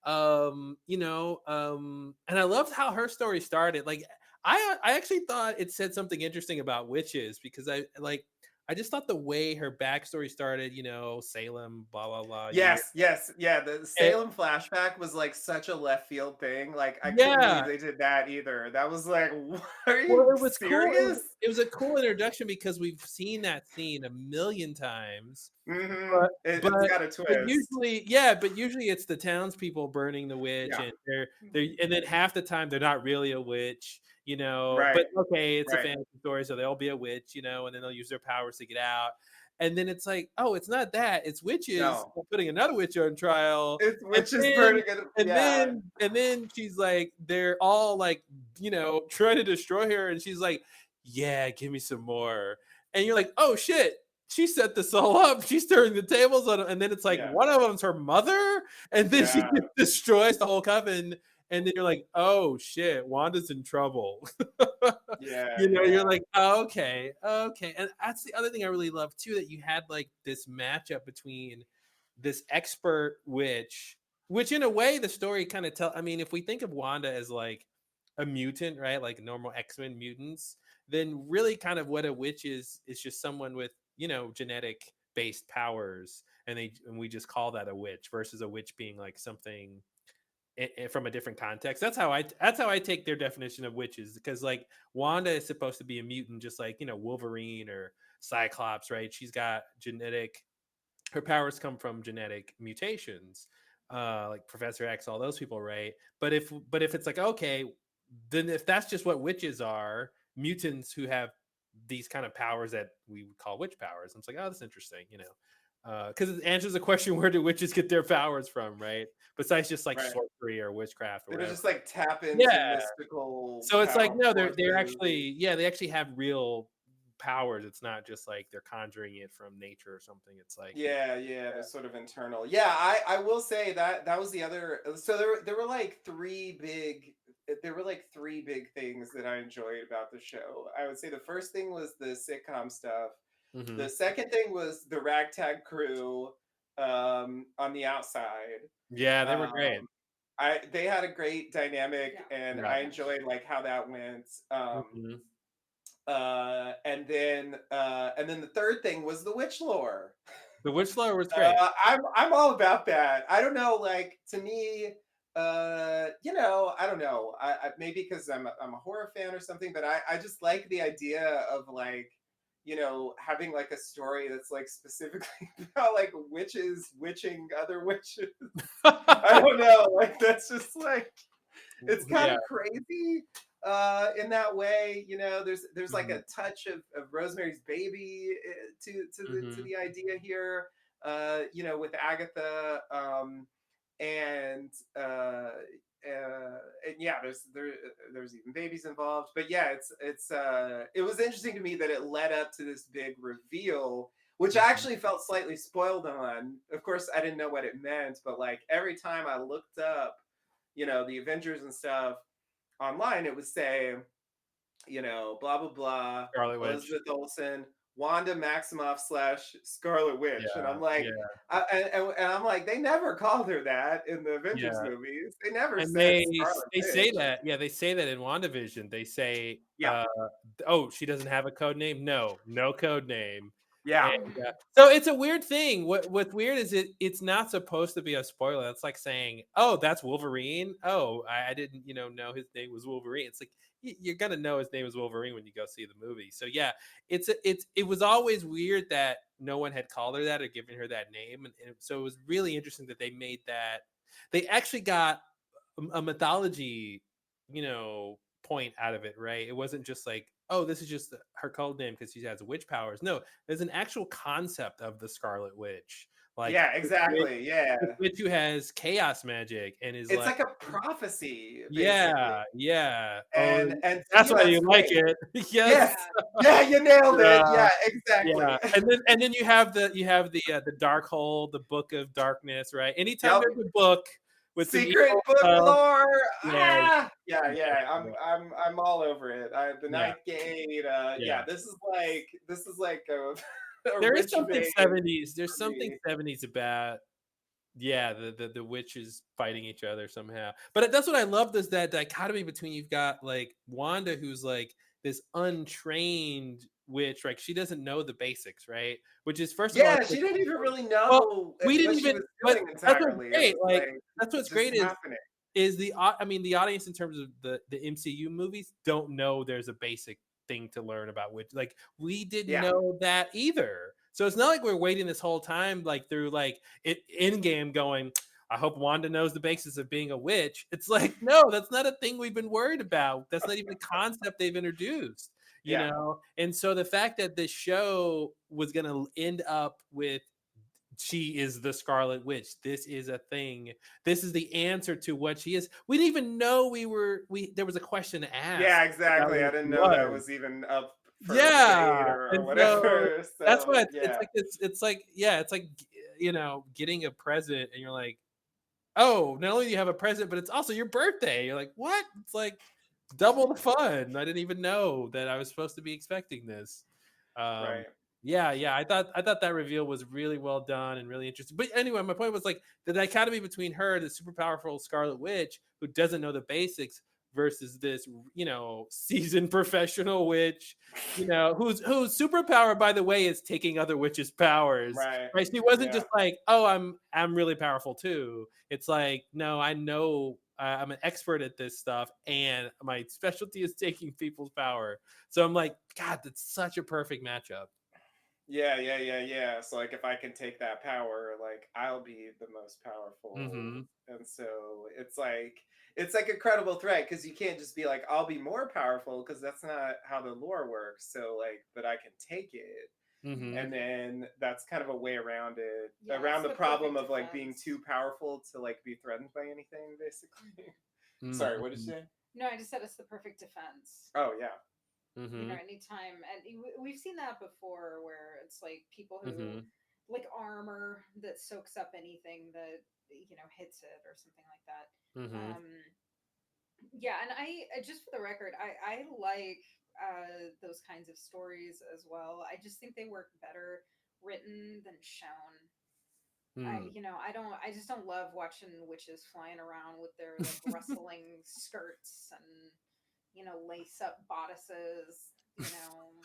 You know, and I loved how her story started. Like, I actually thought it said something interesting about witches because I just thought the way her backstory started, you know, Salem, blah, blah, blah. Yes. Yeah. The Salem flashback was like such a left field thing. Like, I couldn't believe they did that either. That was like, are you serious? Cool. It was a cool introduction because we've seen that scene a million times. But it's got a twist. But usually it's the townspeople burning the witch, and and then half the time they're not really a witch. You know, but okay, it's a fantasy story, so they'll be a witch, you know, and then they'll use their powers to get out. And then it's like, oh, it's not that, it's witches putting another witch on trial. It's witches burning it. And then she's like, they're all like, you know, trying to destroy her, and she's like, yeah, give me some more. And you're like, oh shit, she set this all up. She's turning the tables on, and then it's like one of them's her mother, and then she destroys the whole coven. And then you're like, oh shit, Wanda's in trouble. You know, you're like, oh, okay. And that's the other thing I really love too, that you had like this matchup between this expert witch, which in a way the story kind of I mean, if we think of Wanda as like a mutant, right? Like normal X-Men mutants, then really kind of what a witch is just someone with, you know, genetic based powers. And we just call that a witch versus a witch being like something from a different context. That's how I take their definition of witches, because like Wanda is supposed to be a mutant, just like, you know, Wolverine or Cyclops, right? She's got her powers come from genetic mutations, like Professor X, all those people, right? But if it's like, okay, then if that's just what witches are, mutants who have these kind of powers that we would call witch powers, I'm like, oh, that's interesting, you know. Because it answers the question, where do witches get their powers from, right? Besides just like sorcery or witchcraft or whatever. They just like tap into mystical. So it's like, no, they're actually, they actually have real powers. It's not just like they're conjuring it from nature or something. It's like they're sort of internal. I will say that was the other. So there were like three big things that I enjoyed about the show. I would say the first thing was the sitcom stuff. The second thing was the ragtag crew on the outside. Yeah, they were great. They had a great dynamic, and I enjoyed like how that went. And then the third thing was the witch lore. The witch lore was great. I'm all about that. I don't know, like, to me, you know, I don't know. I maybe because I'm a horror fan or something, but I just like the idea of like, you know, having like a story that's like specifically about like witches witching other witches. I don't know, like that's just like, it's kind of crazy. in that way. There's like Mhm. a touch of Rosemary's Baby to Mhm. the idea here. With Agatha, and and yeah, there's even babies involved. But yeah, it was interesting to me that it led up to this big reveal, which I Mhm. actually felt slightly spoiled on. Of course, I didn't know what it meant, but like every time I looked up, the Avengers and stuff online, it would say, blah blah blah, Scarlet Witch. Elizabeth Olsen, Wanda Maximoff / Scarlet Witch, and Yeah. I'm like, Yeah. and I'm like, they never called her that in the Avengers Yeah. movies. They never And said Scarlet they say Witch. that, yeah, they say that in WandaVision. They say, Yeah, "Oh, she doesn't have a code name." No, no code name. yeah, And so it's a weird thing. What's weird is it's not supposed to be a spoiler. It's like saying, "Oh, that's Wolverine." Oh, I didn't know his name was Wolverine. It's like you're gonna know his name is Wolverine when you go see the movie. So yeah, it was always weird that no one had called her that or given her that name, and so it was really interesting that they made that. They actually got a mythology, point out of it, right? It wasn't just like, oh, this is just her code name because she has witch powers. No, there's an actual concept of the Scarlet Witch, like yeah, exactly. Yeah, this witch who has chaos magic and is it's like, like a prophecy, basically, yeah, yeah. Oh, and to that's me why you that's like great. it. Yes. Yes, yeah, you nailed it. Yeah. Yeah, exactly. Yeah, and then you have the dark hole, the book of darkness, right? Anytime Yep. there's a book with some Secret evil book stuff, lore. yeah, Yeah, yeah, yeah. yeah, I'm all over it. The yeah, Ninth Gate. Yeah, yeah. this is like a There is rich something vein 70s. There's for something me. 70s about, yeah, the witches fighting each other somehow. But that's what I loved, is that dichotomy between, you've got like Wanda, who's like this untrained witch, like she doesn't know the basics, right? Which is, first of all, Yeah, it's like, she didn't even really well, know we didn't what she even, was but doing that's what's entirely. It great. was Like, like that's what's just great happening. is the audience, in terms of the MCU movies, don't know there's a basic thing to learn about witch. Like, we didn't Yeah, know that either. So it's not like we're waiting this whole time, like through like it in game, going, I hope Wanda knows the basis of being a witch. It's like, no, that's not a thing we've been worried about. That's not even a concept they've introduced, yeah, And so the fact that this show was going to end up with, she is the Scarlet Witch, this is a thing, this is the answer to what she is. We didn't even know we there was a question to ask yeah. about Exactly. I what didn't she know that was. was even up for debate Yeah, or and so whatever. that's So what it's yeah, like. It's like, yeah, it's like, getting a present, and you're like, oh, not only do you have a present, but it's also your birthday. You're like, what? It's like double the fun. I didn't even know that I was supposed to be expecting this. Um, right. yeah, yeah. I thought that reveal was really well done and really interesting. But anyway, my point was like the dichotomy between her, the super powerful Scarlet Witch who doesn't know the basics, versus this, seasoned professional witch, whose superpower, by the way, is taking other witches' powers. Right. Right? She wasn't Yeah. just like, oh, I'm really powerful too. It's like, no, I know, I'm an expert at this stuff, and my specialty is taking people's power. So I'm like, God, that's such a perfect matchup. Yeah, yeah, yeah, yeah. So like if I can take that power, like I'll be the most Mm-hmm. powerful. And so it's like a credible threat because you can't just be like I'll be more powerful because that's not how the lore works. So like but I can take it. Mm-hmm. And then that's kind of a way around it, Yeah, it's around the the problem perfect of like being defense. too powerful to like be threatened by anything basically. Sorry, what did Mm-hmm. you say? No, I just said it's the perfect defense. Oh yeah. Mm-hmm. Anytime, and we've seen that before, where it's like people who Mm-hmm. like armor that soaks up anything that hits it or something like that. Mm-hmm. Um, yeah, and I just for the record, I like those kinds of stories as well. I just think they work better written than shown. Mm. I just don't love watching witches flying around with their like rustling skirts and lace up bodices,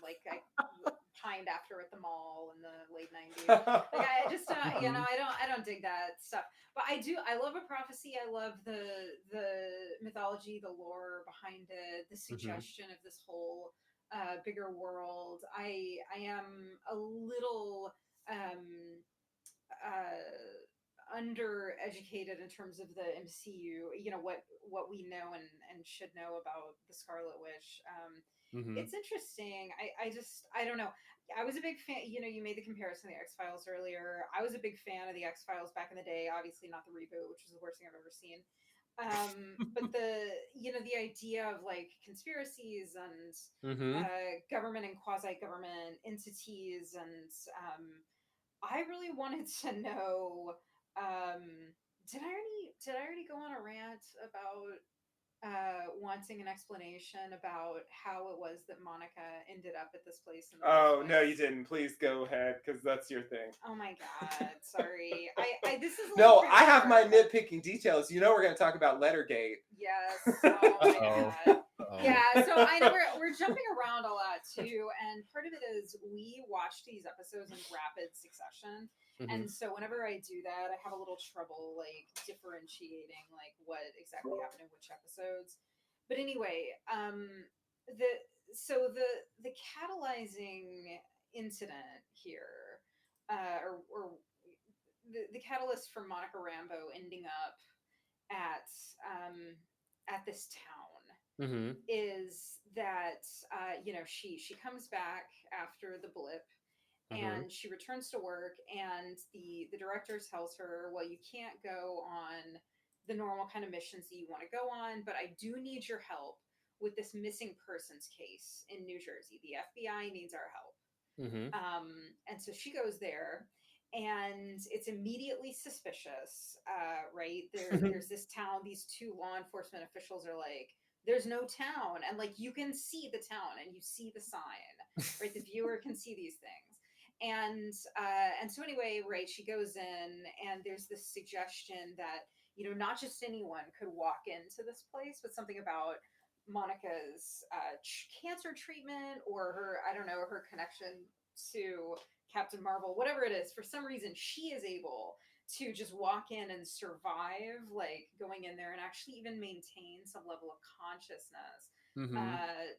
like I pined after at the mall in the late 90s. Like I just don't, Mm-hmm. I don't dig that stuff. But I love a prophecy. I love the mythology, the lore behind it, the Mm-hmm. suggestion of this whole bigger world. I am a little um uh undereducated in terms of the MCU, what we know and should know about the Scarlet Witch. It's interesting. I don't know. I was a big fan. You made the comparison to the X-Files earlier. I was a big fan of the X-Files back in the day. Obviously not the reboot, which is the worst thing I've ever seen. But the idea of like conspiracies and government and quasi-government entities, and I really wanted to know. Did I already go on a rant about wanting an explanation about how it was that Monica ended up at this place in the Oh, first no, place? you didn't. Please go ahead, because that's your thing. Oh my god, sorry. I this is a No, little I have my premature. nitpicking details. We're going to talk about Lettergate. Yes. Oh my god. Uh-oh. Yeah, so I know we're jumping around a lot too, and part of it is we watch these episodes in rapid succession. And so whenever I do that, I have a little trouble like differentiating like what exactly happened in which episodes. But anyway, the catalyzing incident here, or the catalyst for Monica Rambeau ending up at this town is that she comes back after the blip, and she returns to work, and the director tells her, well, you can't go on the normal kind of missions that you want to go on, but I do need your help with this missing persons case in New Jersey. The FBI needs our help. And so she goes there, and it's immediately suspicious, right? There's this town. These two law enforcement officials are like, there's no town, and like you can see the town and you see the sign, right? The viewer can see these things. And so anyway, right, she goes in, and there's this suggestion that not just anyone could walk into this place, but something about Monica's cancer treatment, or her, I don't know, her connection to Captain Marvel, whatever it is. For some reason, she is able to just walk in and survive, like going in there and actually even maintain some level of consciousness,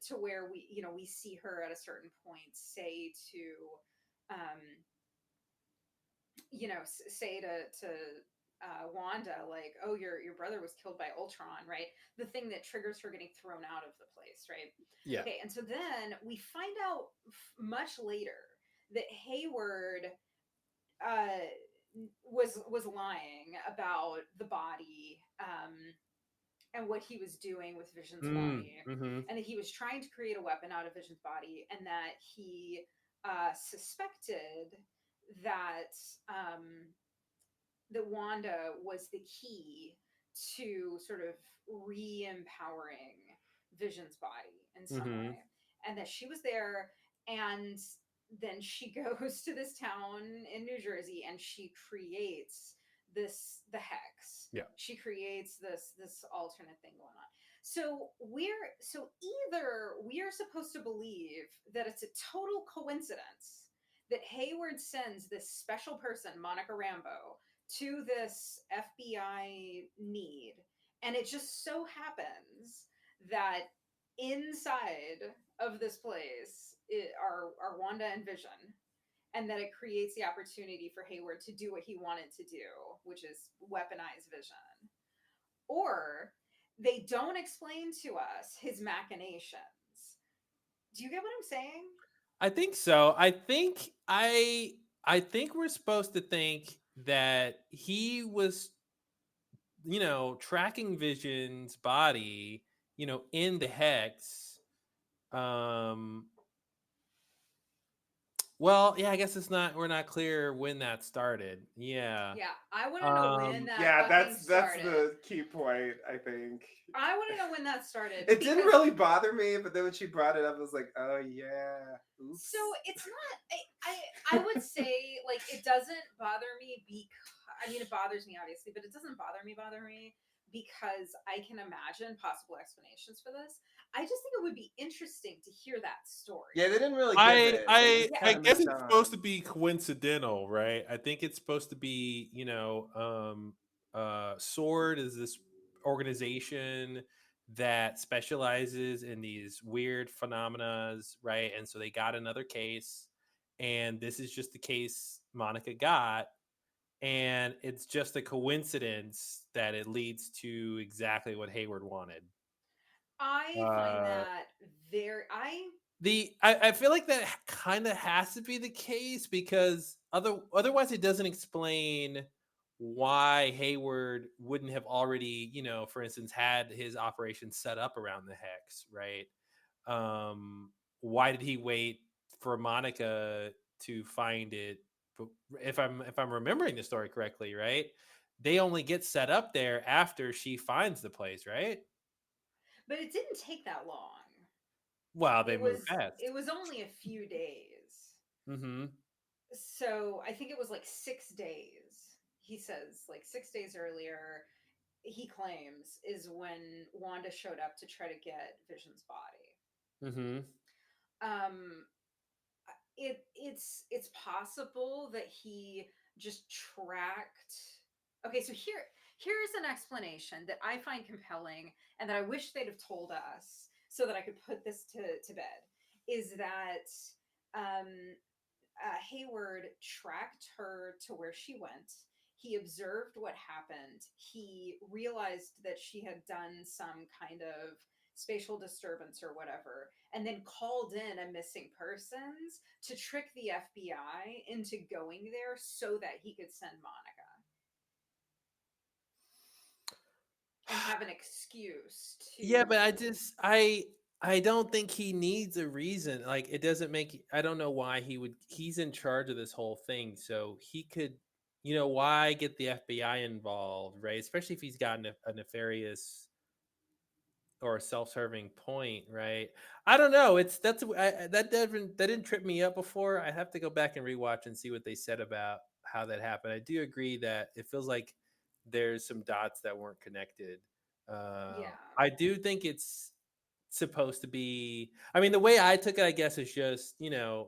to where we see her at a certain point say to say to Wanda, like, oh, your brother was killed by Ultron, right? The thing that triggers her getting thrown out of the place, right? Yeah. Okay, and so then we find out much later that Hayward was lying about the body, and what he was doing with Vision's body, and that he was trying to create a weapon out of Vision's body, and that he suspected that that Wanda was the key to sort of re-empowering Vision's body in some way, and that she was there, and then she goes to this town in New Jersey, and she creates the hex. Yeah. She creates this alternate thing going on. So either we are supposed to believe that it's a total coincidence that Hayward sends this special person, Monica Rambeau, to this FBI need, and it just so happens that inside of this place are Wanda and Vision, and that it creates the opportunity for Hayward to do what he wanted to do, which is weaponize Vision. Or they don't explain to us his machinations. Do you get what I'm saying? I think so. I think we're supposed to think that he was, tracking Vision's body, in the hex. Well, yeah, I guess we're not clear when that started. Yeah. Yeah, I want to know when that that's started. the key point, I think. I want to know when that started. It didn't really bother me, but then when she brought it up, I was like, oh yeah. Oops. So it's not, I would say, like, it doesn't bother me it bothers me obviously, but it doesn't bother me because I can imagine possible explanations for this. I just think it would be interesting to hear that story. Yeah, they didn't really give it. I guess it's supposed to be coincidental, right? I think it's supposed to be, SWORD is this organization that specializes in these weird phenomena, right? And so they got another case, and this is just the case Monica got. and it's just a coincidence that it leads to exactly what Hayward wanted. I find that very. I feel like that kind of has to be the case because otherwise it doesn't explain why Hayward wouldn't have already, for instance, had his operation set up around the hex, right? Why did he wait for Monica to find it? If I'm remembering the story correctly, right? They only get set up there after she finds the place, right? But it didn't take that long. Well, they move fast. It was only a few days. Mm-hmm. So I think it was like 6 days. He says like 6 days earlier, he claims, is when Wanda showed up to try to get Vision's body. Mm-hmm. Um, it's possible that he just tracked. Okay, so here's an explanation that I find compelling and that I wish they'd have told us so that I could put this to bed. Is that um, Hayward tracked her to where she went. He observed what happened. He realized that she had done some kind of spatial disturbance or whatever, and then called in a missing persons to trick the FBI into going there so that he could send Monica and have an excuse to. Yeah, but I don't think he needs a reason. Like it doesn't make I don't know why he's in charge of this whole thing, so he could why get the FBI involved, right? Especially if he's got a nefarious or a self-serving point, right? I don't know. That didn't trip me up before. I have to go back and rewatch and see what they said about how that happened. I do agree that it feels like there's some dots that weren't connected. Yeah. I do think it's supposed to be. I mean, the way I took it, I guess, is just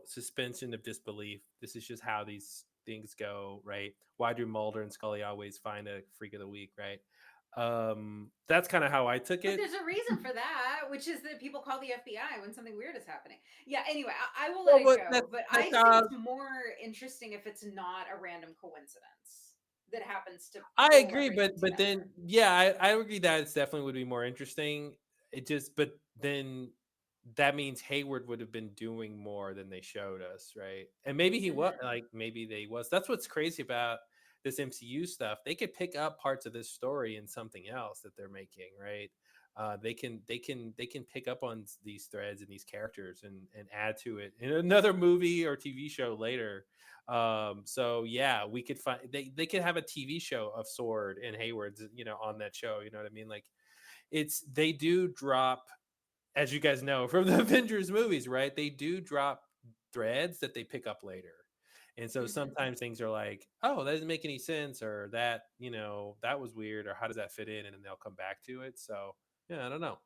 suspension of disbelief. This is just how these things go, right? Why do Mulder and Scully always find a freak of the week, right? That's kind of how I took it. But there's a reason for that, which is that people call the FBI when something weird is happening. Yeah, anyway, I will let it go. But I think it's more interesting if it's not a random coincidence that happens to. I agree, but then I agree that it's definitely would be more interesting. But then that means Hayward would have been doing more than they showed us, right? And maybe he was maybe they was. That's what's crazy about this MCU stuff. They could pick up parts of this story in something else that they're making, right? They can pick up on these threads and these characters and add to it in another movie or TV show later. So yeah, we could find they could have a TV show of Sword and Hayward's on that show. You know what I mean? Like they do drop, as you guys know from the Avengers movies, right? They do drop threads that they pick up later. And so sometimes things are like, oh, that doesn't make any sense, or that, that was weird, or how does that fit in? And then they'll come back to it. So yeah, I don't know.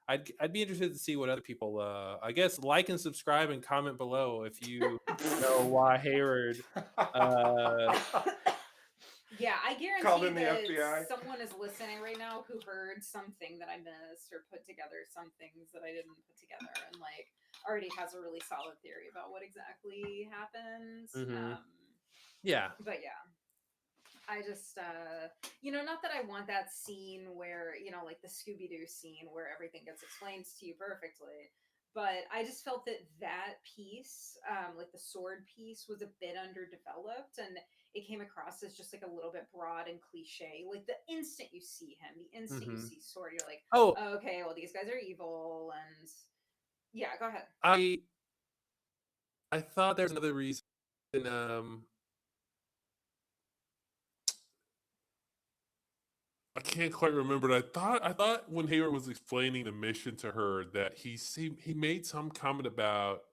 I'd be interested to see what other people, I guess, like and subscribe and comment below if you know why Hayward. Yeah, I guarantee that someone is listening right now who heard something that I missed or put together some things that I didn't put together and already has a really solid theory about what exactly happens. Yeah. But yeah. I just, not that I want that scene where, like the Scooby-Doo scene where everything gets explained to you perfectly. But I just felt that piece, like the sword piece, was a bit underdeveloped, and it came across as just a little bit broad and cliche. Like the instant you see him, the instant you see Sword, you're like, oh, okay, well these guys are evil, and yeah, go ahead. I thought there's another reason. I can't quite remember. But I thought when Hayward was explaining the mission to her that he made some comment about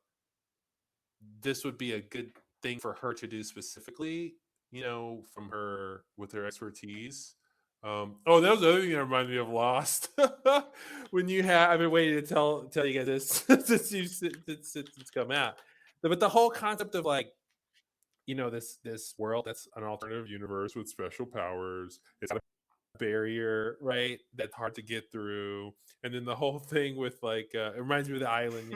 this would be a good thing for her to do specifically, from her with her expertise. That was the other thing that reminded me of Lost. When I've been waiting to tell you guys this since it's come out. But the whole concept of this world that's an alternative universe with special powers. It's barrier, right? That's hard to get through. And then the whole thing with like it reminds me of the island,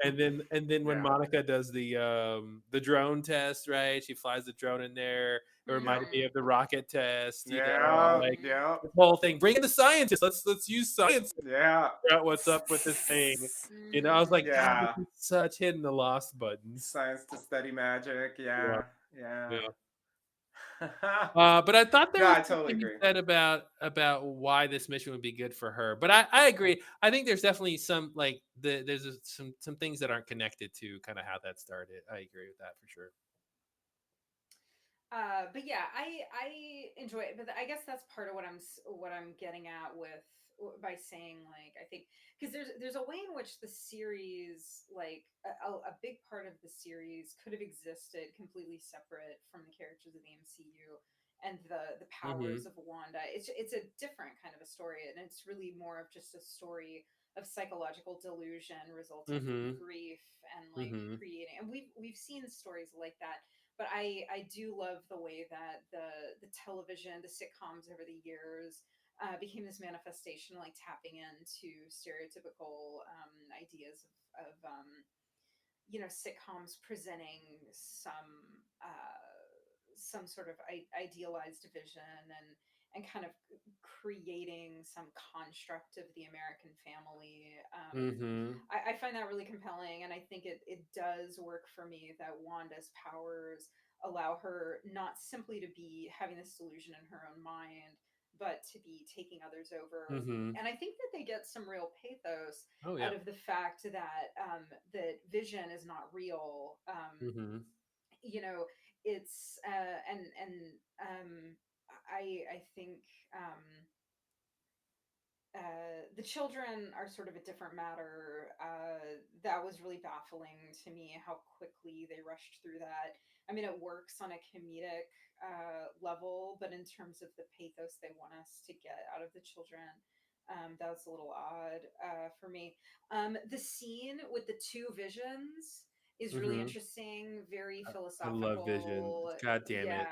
and then when Yeah. Monica does the drone test, right? She flies the drone in there. It reminded me Mhm. of the rocket test, Yeah. like Mhm. Yeah. this whole thing. Bring in the scientists. Let's use science to Yeah. figure out what's up with this thing. I was Mhm. like, God, this Yeah. is such hitting the lost buttons. Science to study magic. Yeah, Yeah. Yeah. yeah. But I thought there No, was I totally something you agree. said about why this mission would be good for her. But I agree. I think there's definitely some like some things that aren't connected to kind of how that started. I agree with that for sure. But yeah, I enjoy it. But I guess that's part of what I'm getting at with by saying like I think because there's a way in which the series like a big part of the series could have existed completely separate from the characters of the MCU and the Mm-hmm. powers of Wanda. It's a different kind of a story, and it's really more of just a story of psychological delusion resulting from Mm-hmm. grief and like Mm-hmm. creating. And we've seen stories like that, but I do love the way that the television, the sitcoms over the years became this manifestation, like tapping into stereotypical ideas of sitcoms presenting some sort of idealized vision and kind of creating some construct of the American family. Mm-hmm. I find that really compelling, and I think it does work for me that Wanda's powers allow her not simply to be having this delusion in her own mind, but to be taking others over. Mm-hmm. And I think that they get some real pathos Oh yeah. out of the fact that Vision is not real. Mm-hmm. You know, it's I think the children are sort of a different matter. That was really baffling to me how quickly they rushed through that. I mean, it works on a comedic level, but in terms of the pathos they want us to get out of the children, that was a little odd for me. The scene with the two visions is really Mm-hmm. interesting, very I love Vision. philosophical. God damn it. Yeah,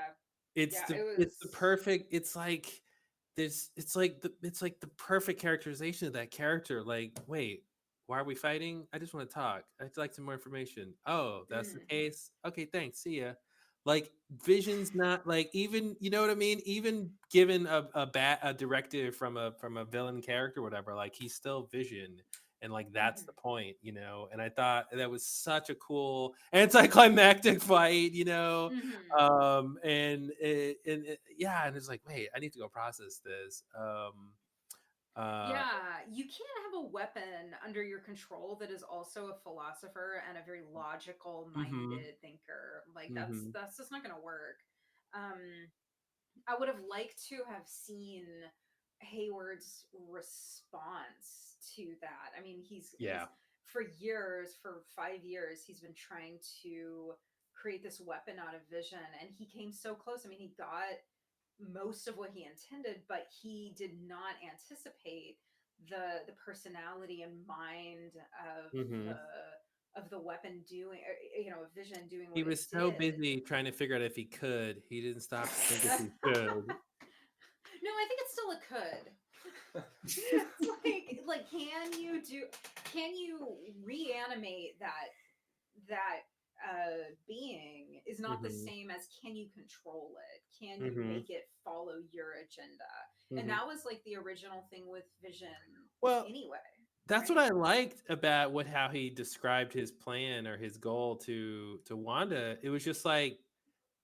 It's yeah, the it it's the was. perfect. It's like the perfect characterization of that character. Like, wait, why are we fighting? I just want to talk. I'd like some more information. Oh, that's the Mm, case. Okay, thanks. See ya. Like Vision's not like even you know what I mean. Even given a directive from a villain character, or whatever, like he's still Vision, and like that's mhm, the point. And I thought that was such a cool anticlimactic fight. mhm. Yeah, and it's like, wait, I need to go process this. Uh, Yeah, you can't have a weapon under your control that is also a philosopher and a very logical mm-hmm, minded thinker. Like mm-hmm, that's just not going to work. Um I would have liked to have seen Hayward's response to that. I mean, he's yeah, for years, for 5 years, he's been trying to create this weapon out of Vision, and he came so close. I mean, he got most of what he intended, but he did not anticipate the personality and mind mm-hmm. of the weapon doing, Vision doing He what it was so did. busy trying to figure out if he could. He didn't stop to think if he should. No, I think it's still a could. It's like can you reanimate that being is not the Mm-hmm, same as can you control it? Can you mm-hmm, make it follow your agenda? And mm-hmm. that was like the original thing with Vision Well, anyway, that's what right? I liked about how he described his plan or his goal to Wanda. It was just like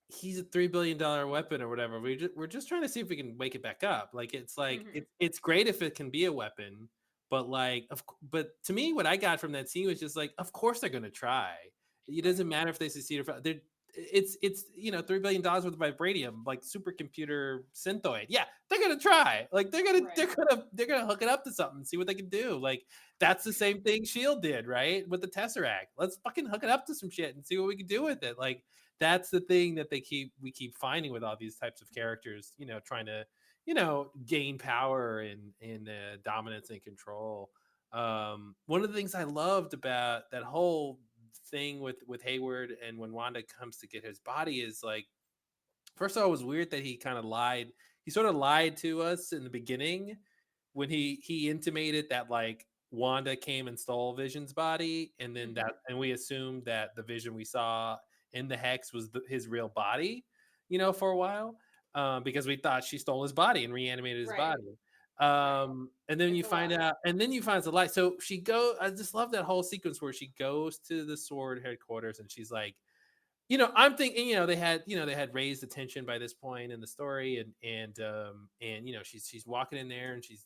he's a $3 billion weapon or whatever. We're just trying to see if we can wake it back up. Like Hmm. it's great if it can be a weapon, but but to me, what I got from that scene was just like, of course they're gonna try. It Right. doesn't matter if they succeed or fail. It's $3 billion worth of vibranium, like supercomputer synthoid. Yeah, they're gonna try. Like Right. they're gonna hook it up to something, see what they can do. Like that's the same thing Shield did, right, with the Tesseract. Let's fucking hook it up to some shit and see what we can do with it. Like that's the thing that we keep finding with all these types of characters, trying to, gain power and dominance and control. One of the things I loved about that whole thing with Hayward and when Wanda comes to get his body is like first of all, it was weird that he kind of lied. He sort of lied to us in the beginning when he intimated that like Wanda came and stole Vision's body, and then and we assumed that the Vision we saw in the hex was his real body, for a while, because we thought she stole his body and reanimated his body. And then you find out, and then you find the light. So I just love that whole sequence where she goes to the Sword headquarters and she's like, I'm thinking, they had raised the tension by this point in the story, and she's walking in there and she's,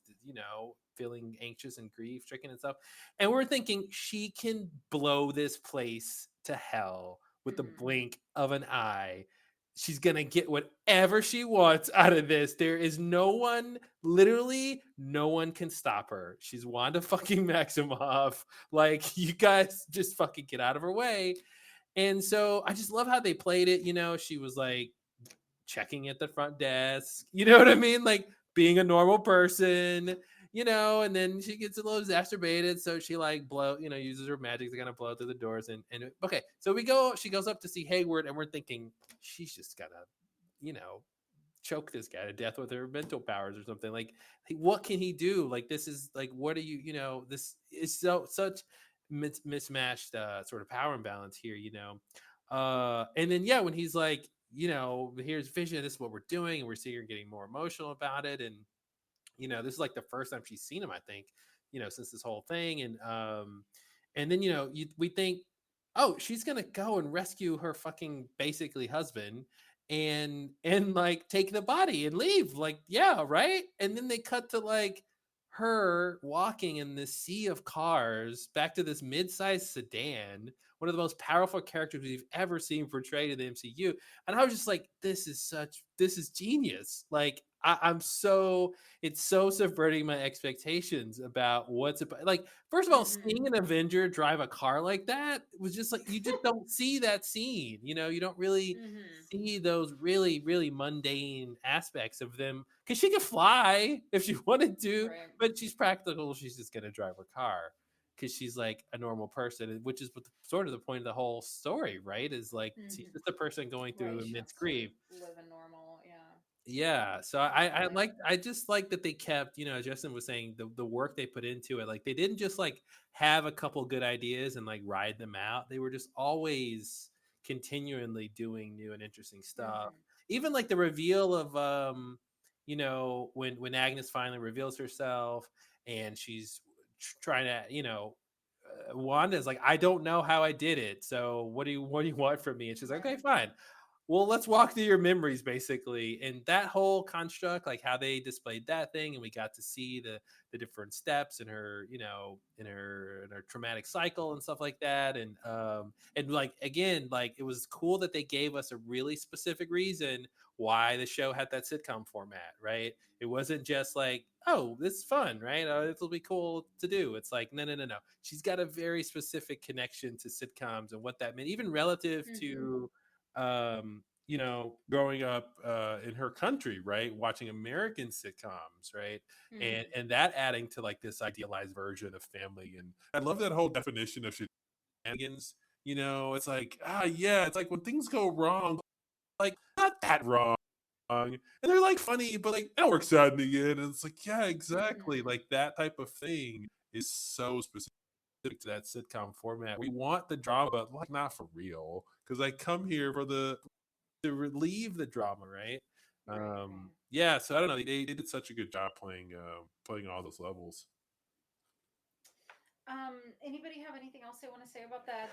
feeling anxious and grief stricken and stuff. And we're thinking she can blow this place to hell with the blink of an eye. She's going to get whatever she wants out of this. There is literally no one can stop her. She's Wanda fucking Maximoff. Like, you guys just fucking get out of her way. And so I just love how they played it. She was like checking at the front desk, you know what I mean? Like being a normal person, and then she gets a little exacerbated. So she like uses her magic to kind of blow through the doors. And okay, so she goes up to see Hayward, and we're thinking she's just gonna, choke this guy to death with her mental powers or something. Like, what can he do? Like, this is like, what do this is such mismatched sort of power imbalance here, and then when he's like, here's Vision, this is what we're doing, and we're seeing her getting more emotional about it, and this is like the first time she's seen him, I think, since this whole thing, and then we think, oh, she's gonna go and rescue her fucking basically husband and like take the body and leave, like, yeah, right. And then they cut to like her walking in this sea of cars back to this mid-sized sedan, one of the most powerful characters we've ever seen portrayed in the MCU. And I was just like, this is genius. Like, it's so subverting my expectations about what's about. Like, first of all, seeing an Avenger drive a car like that was just like, you just don't see that scene. You don't really see those really, really mundane aspects of them, because she could fly if she wanted to, but she's practical. She's just going to drive her car because she's like a normal person, which is sort of the point of the whole story, right? Is like, she's just a person going through immense grief. Live a normal, yeah. So I just like that they kept, Justin was saying, the work they put into it. Like, they didn't just like have a couple good ideas and like ride them out. They were just always continually doing new and interesting stuff. Even like the reveal of when Agnes finally reveals herself and she's trying to, Wanda's like, I don't know how I did it, so what do you want from me? And she's like, okay, fine, well, let's walk through your memories, basically. And that whole construct, like how they displayed that thing, and we got to see the different steps in her, in her traumatic cycle and stuff like that. And like, again, like, it was cool that they gave us a really specific reason why the show had that sitcom format, right? It wasn't just like, oh, this is fun, right? This will be cool to do. It's like, no. She's got a very specific connection to sitcoms and what that meant, even relative to growing up in her country, right, watching American sitcoms, right, and that adding to like this idealized version of family. And I love that whole definition of shenanigans. It's like, it's like when things go wrong, like, not that wrong, and they're like funny, but like it works out in the end. And it's like, yeah, exactly, like that type of thing is so specific to that sitcom format. We want the drama, but like, not for real, because I come here to relieve the drama, right? Yeah, so I don't know, they did such a good job playing all those levels. Anybody have anything else they want to say about that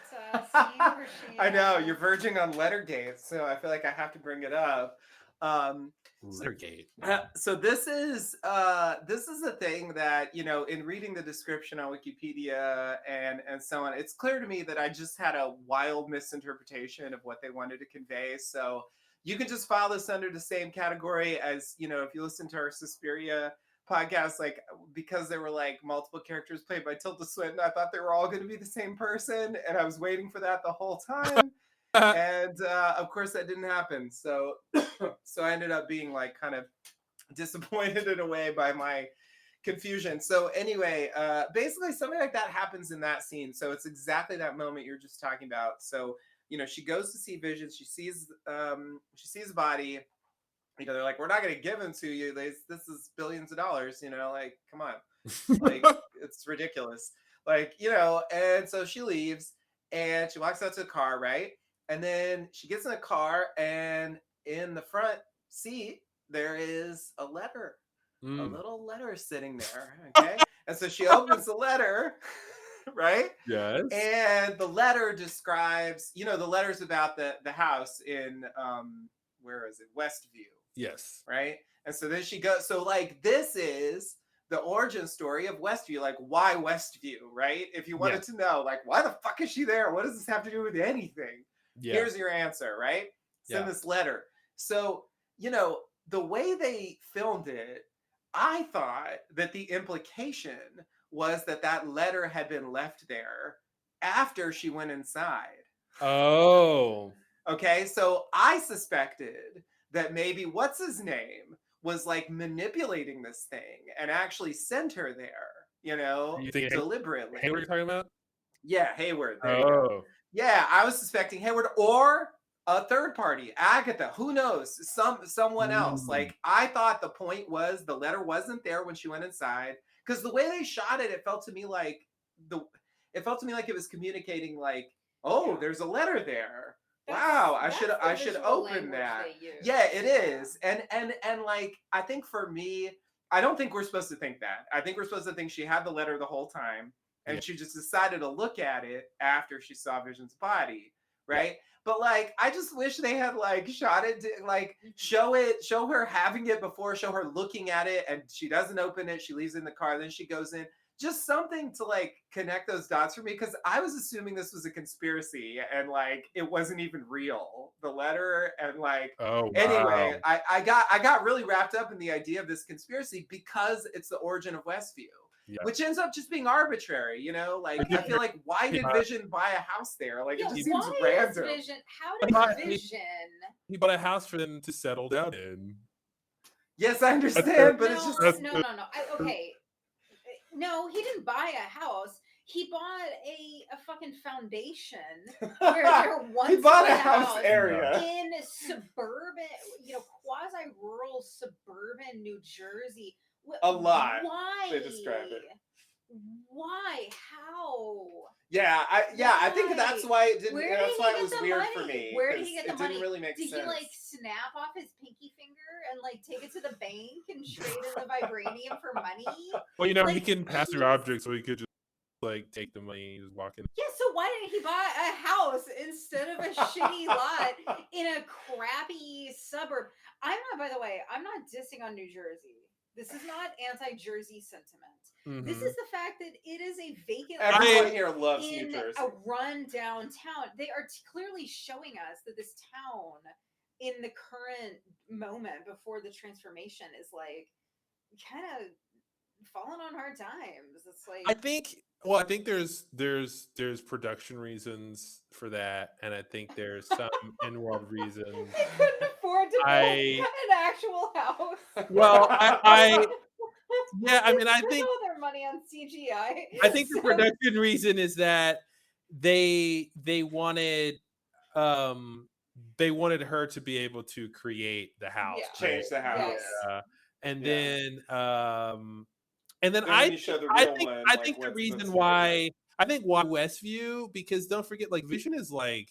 scene? I know you're verging on Lettergate, so I feel like I have to bring it up. Lettergate. So this is a thing that, in reading the description on Wikipedia and so on, it's clear to me that I just had a wild misinterpretation of what they wanted to convey. So you can just file this under the same category as, if you listen to our Suspiria podcast, like, because there were like multiple characters played by Tilda Swinton, I thought they were all going to be the same person, and I was waiting for that the whole time. And of course that didn't happen. So I ended up being like kind of disappointed in a way by my confusion. So anyway, basically something like that happens in that scene. So it's exactly that moment you're just talking about. So she goes to see Vision. She sees a body. They're like, we're not going to give him to you. This is billions of dollars. Like, come on, like it's ridiculous. Like, and so she leaves and she walks out to the car, right? And then she gets in a car, and in the front seat there is a letter, a little letter sitting there. Okay, and so she opens the letter. Right? Yes. And the letter describes, the letter's about the house in where is it? Westview. Yes. Right? And so then she goes, so like this is the origin story of Westview. Like, why Westview, right? If you wanted to know, like, why the fuck is she there? What does this have to do with anything? Yeah. Here's your answer, right? Send this letter. So, the way they filmed it, I thought that the implication was that letter had been left there after she went inside. Oh. Okay, so I suspected that maybe what's his name was like manipulating this thing and actually sent her there, you think deliberately. Hayward you're talking about? Yeah, Hayward. There you go. Yeah, I was suspecting Hayward or a third party, Agatha. Who knows? Someone else. Like, I thought the point was the letter wasn't there when she went inside. Because the way they shot it, it felt to me like it was communicating like, oh, there's a letter there. Wow, I should open that. Yeah, it is. And like, I think for me, I don't think we're supposed to think that. I think we're supposed to think she had the letter the whole time, and she just decided to look at it after she saw Vision's body, right? Yeah. But like, I just wish they had like shot it, like show her having it before, show her looking at it, and she doesn't open it. She leaves it in the car, then she goes in. Just something to like connect those dots for me, because I was assuming this was a conspiracy and like it wasn't even real, the letter, and like anyway, I got really wrapped up in the idea of this conspiracy because it's the origin of Westview. Yeah. Which ends up just being arbitrary, like I feel like, why did Vision buy a house there? Like, it just seems random. How did Vision? He bought a house for them to settle down in. Yes, I understand, but it's just no. Okay, no, he didn't buy a house. He bought a fucking foundation where there once he bought a house area in suburban, quasi-rural suburban New Jersey. A lot. Why? They describe it. Why? How? Yeah, I think that's why it didn't. That's why it was weird money? for me. Where did he get the money? It didn't really make sense. Did he like snap off his pinky finger and like take it to the bank and trade in the vibranium for money? Well, he can pass through objects, so he could just like take the money and just walk in. Yeah, so why didn't he buy a house instead of a shitty lot in a crappy suburb? By the way, I'm not dissing on New Jersey. This is not anti-Jersey sentiment. Mm-hmm. This is the fact that it is a vacant Everyone here loves New Jersey. A run-down town. They are clearly showing us that this town, in the current moment before the transformation, is like kind of falling on hard times. It's like I think there's production reasons for that, and I think there's some in-world reasons. They couldn't afford to build an actual house. Well, I think all their money on CGI. I think the production reason is that they wanted her to be able to create the house, change the house, and then I think the reason why Westview, because don't forget, like, Vision is like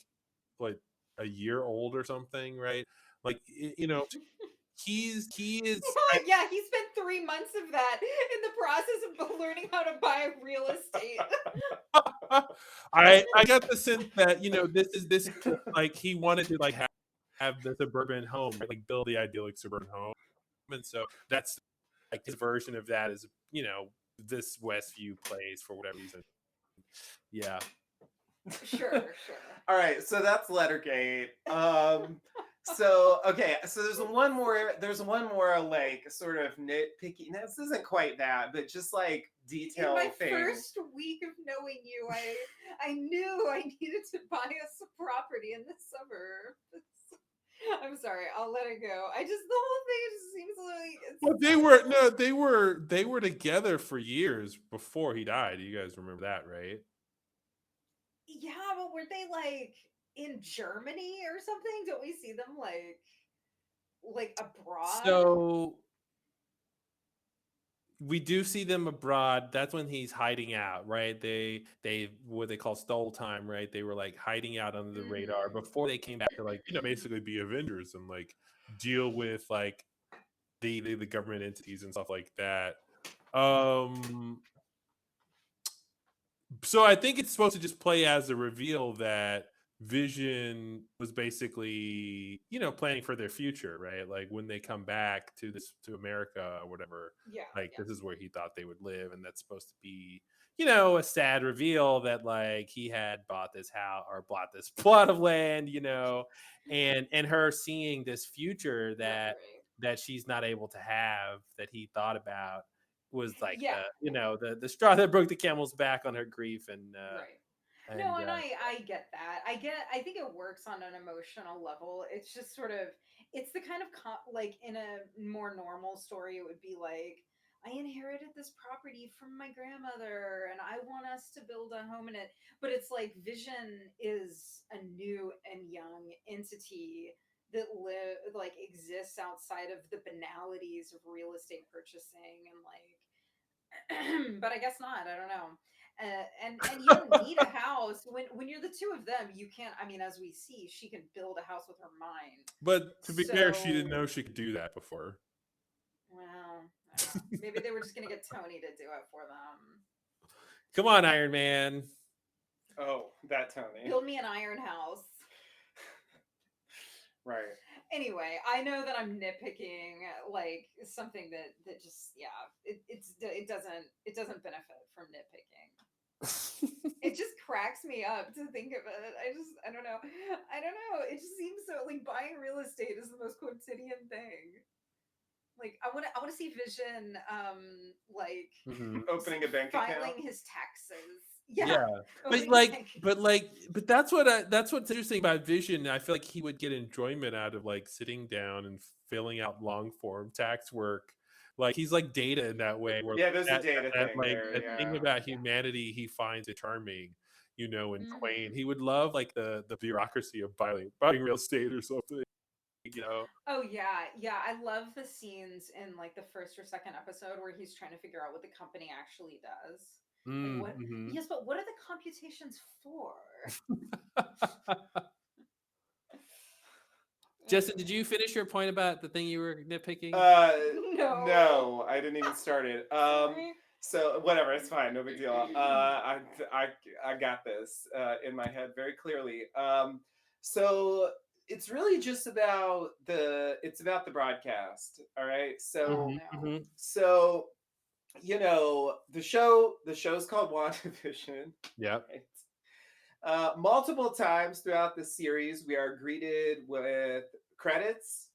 a year old or something, right? Like, he is. Yeah, he spent 3 months of that in the process of learning how to buy real estate. I got the sense that this like he wanted to like have the suburban home, right? Like build the idyllic suburban home, and so that's like his version of that is this Westview place for whatever reason. Yeah. Sure. All right, so that's Lettergate. So there's one more like sort of nitpicky. Now, this isn't quite that, but just like detail thing. In my first week of knowing you, I knew I needed to buy us a property in the suburbs. I'm sorry, I'll let it go. The whole thing just seems like they were together for years before he died. You guys remember that, right? Yeah, but were they like in Germany or something? Don't we see them like abroad? So we do see them abroad. That's when he's hiding out, right? They what they call stole time, right? They were like hiding out under the radar before they came back to like, basically be Avengers and like deal with like the government entities and stuff like that. So I think it's supposed to just play as a reveal that Vision was basically, planning for their future, right? Like when they come back to America or whatever, Yeah, like yeah. this is where he thought they would live, and that's supposed to be, a sad reveal that like he had bought this house or bought this plot of land, and her seeing this future that Right. that she's not able to have that he thought about was like Yeah. the straw that broke the camel's back on her grief Right. and No, and I get that. I think it works on an emotional level. It's just sort of it's the kind of like in a more normal story it would be like I inherited this property from my grandmother and I want us to build a home in it. But it's like Vision is a new and young entity that like exists outside of the banalities of real estate purchasing and like but I guess not. I don't know. And you don't need a house when you're the two of them. You can't. I mean, as we see, she can build a house with her mind. but to be fair, she didn't So, know she could do that before. well, I don't know. Maybe they were just gonna get Tony to do it for them. Come on, Iron Man. Oh, that Tony. Build me an iron house. Right. Anyway, I know that I'm nitpicking like something that just it doesn't benefit from nitpicking. It just cracks me up to think of it. I don't know. It just seems so like buying real estate is the most quotidian thing. Like I want to see Vision like opening a bank filing account. his taxes. Yeah. But that's what's interesting about Vision. I feel like he would get enjoyment out of like sitting down and filling out long form tax work. Like he's like Data in that way. Where there's a Data thing like there. the thing about humanity he finds it charming, and quaint. He would love like the bureaucracy of buying real estate or something. Oh yeah. I love the scenes in like the first or second episode where he's trying to figure out what the company actually does. Like what? Yes, but what are the computations for? Justin, did you finish your point about the thing you were nitpicking? No, I didn't even start it. So whatever, it's fine, no big deal. I got this in my head very clearly. So it's really just about the broadcast. All right. So so the show's called WandaVision. Yeah. Right? Multiple times throughout the series, we are greeted with credits.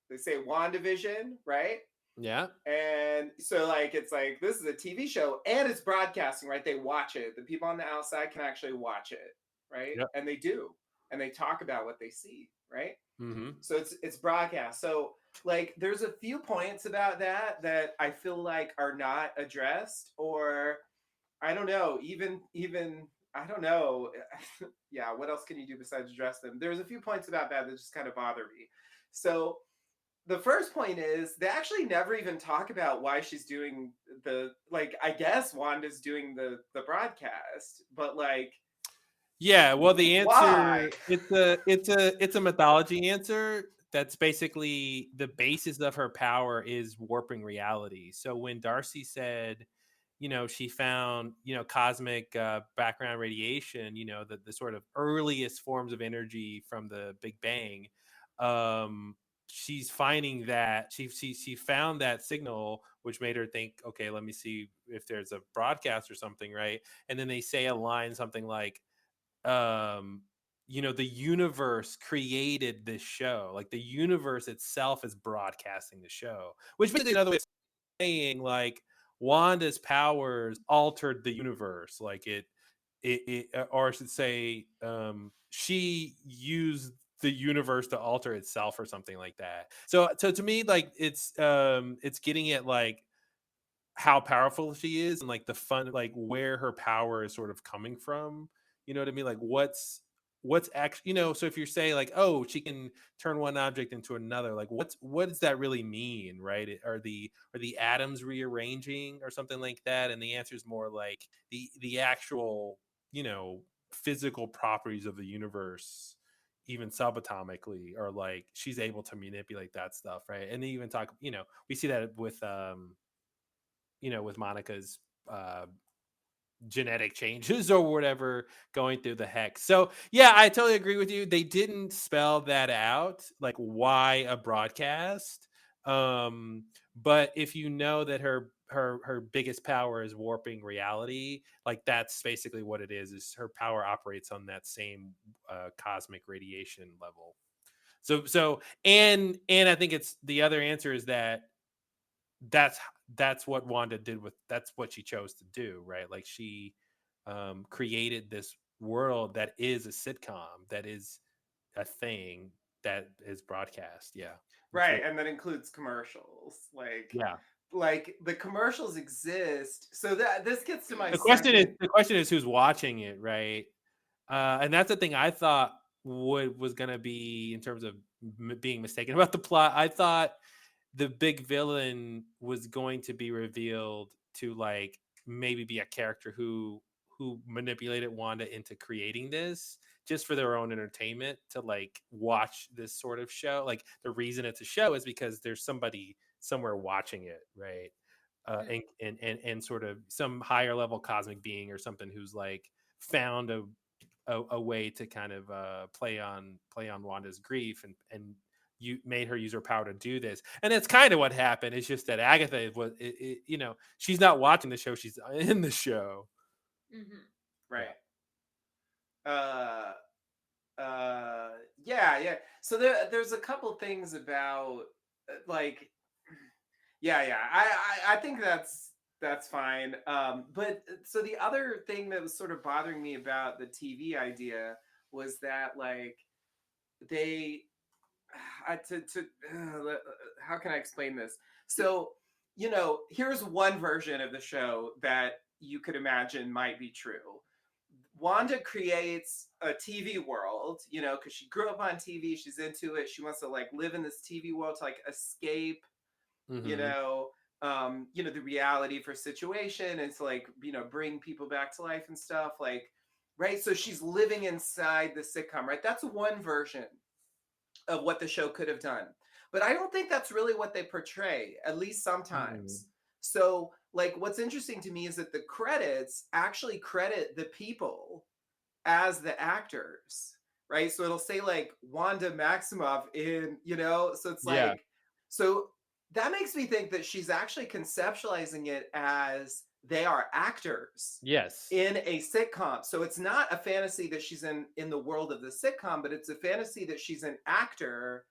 They say WandaVision, right? Yeah. And so like it's like this is a TV show and it's broadcasting, right? They watch it. The people on the outside can actually watch it, right? Yep. And they do. And they talk about what they see, right? Mm-hmm. So it's broadcast. So like there's a few points about that I feel like are not addressed, or I don't know, even I don't know. Yeah, what else can you do besides address them? There's a few points about that just kind of bother me. So the first point is they actually never even talk about why she's doing I guess Wanda's doing the broadcast, but like yeah, well the answer why? it's a mythology answer. That's basically the basis of her power is warping reality. So when Darcy said, she found, cosmic background radiation, the sort of earliest forms of energy from the Big Bang, she's finding that she found that signal, which made her think, okay, let me see if there's a broadcast or something, right? And then they say a line something like, the universe created this show, like the universe itself is broadcasting the show, which basically another way of saying like Wanda's powers altered the universe, like it or I should say she used the universe to alter itself or something like that. So to me, like it's getting at like how powerful she is and like the fun, like where her power is sort of coming from. You know what I mean? Like what's actually, so if you're saying like, oh, she can turn one object into another, like what does that really mean, right? Are the atoms rearranging or something like that? And the answer is more like the actual, physical properties of the universe, even subatomically, or like she's able to manipulate that stuff, right? And they even talk, we see that with with Monica's genetic changes or whatever going through the hex. So yeah, I totally agree with you. They didn't spell that out, like why a broadcast. But if you know that her biggest power is warping reality, like that's basically what it is her power operates on that same cosmic radiation level. So and I think it's the other answer is that's that's what Wanda did that's what she chose to do, right? Like she created this world that is a sitcom, that is a thing that is broadcast. Yeah. Right, and that includes commercials. Yeah. Like the commercials exist. So that this gets to my The question is who's watching it, right? And that's the thing I thought was going to be, in terms of being mistaken about the plot. I thought the big villain was going to be revealed to like maybe be a character who manipulated Wanda into creating this just for their own entertainment, to like watch this sort of show. Like the reason it's a show is because there's somebody somewhere watching it, right? And sort of some higher level cosmic being or something who's like found a way to kind of play on Wanda's grief and you made her use her power to do this. And that's kind of what happened. It's just that Agatha was, she's not watching the show. She's in the show. Mm-hmm. Right. Yeah. So there's a couple things about like, yeah. I think that's fine. But so the other thing that was sort of bothering me about the TV idea was that like they how can I explain this? So, here's one version of the show that you could imagine might be true. Wanda creates a TV world, because she grew up on TV, she's into it, she wants to like live in this TV world to like escape, Mm-hmm. The reality of her situation, and to like, bring people back to life and stuff, like, right? So she's living inside the sitcom, right? That's one version of what the show could have done. But I don't think that's really what they portray, at least sometimes. So, like, what's interesting to me is that the credits actually credit the people as the actors, right? So it'll say like Wanda Maximoff so it's like, so that makes me think that she's actually conceptualizing it as they are actors. Yes. In a sitcom. So it's not a fantasy that she's in the world of the sitcom, but it's a fantasy that she's an actor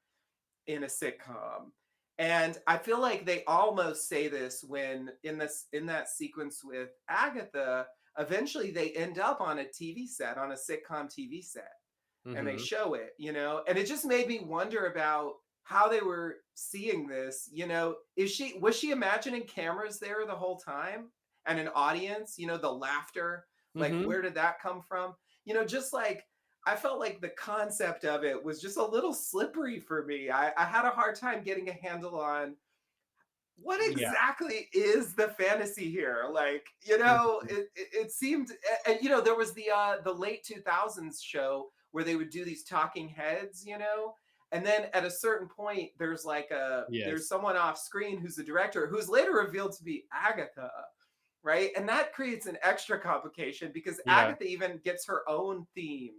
in a sitcom. And I feel like they almost say this when in that sequence with Agatha, eventually they end up on a TV set, on a sitcom TV set. Mm-hmm. And they show it, and it just made me wonder about how they were seeing this. Was she imagining cameras there the whole time? And an audience, the laughter, like, where did that come from? Just like, I felt like the concept of it was just a little slippery for me. I had a hard time getting a handle on what exactly is the fantasy here. Like, it seemed, and there was the late 2000s show where they would do these talking heads, and then at a certain point, there's like there's someone off screen who's the director, who's later revealed to be Agatha. Right. And that creates an extra complication because Agatha even gets her own theme.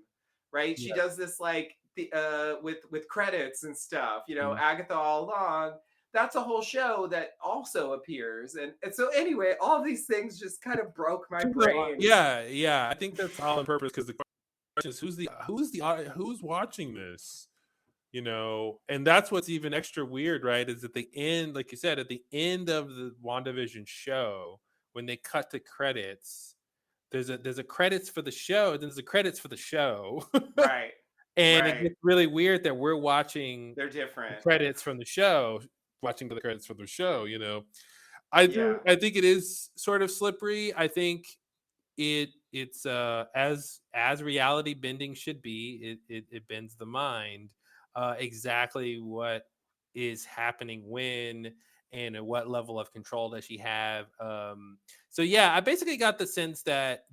Right. She does this like with credits and stuff, Agatha all along. That's a whole show that also appears. And so anyway, all these things just kind of broke my brain. Yeah. I think that's all on purpose, because the question is who's watching this? And that's what's even extra weird, right? Is at the end, like you said, at the end of the WandaVision show, when they cut to credits, there's a credits for the show, and there's a credits for the show. Right. And it gets really weird that we're watching they're different the credits from the show, watching the credits for the show, I think it is sort of slippery. I think it's as reality bending should be. It bends the mind, exactly what is happening when, and at what level of control does she have. So yeah, I basically got the sense that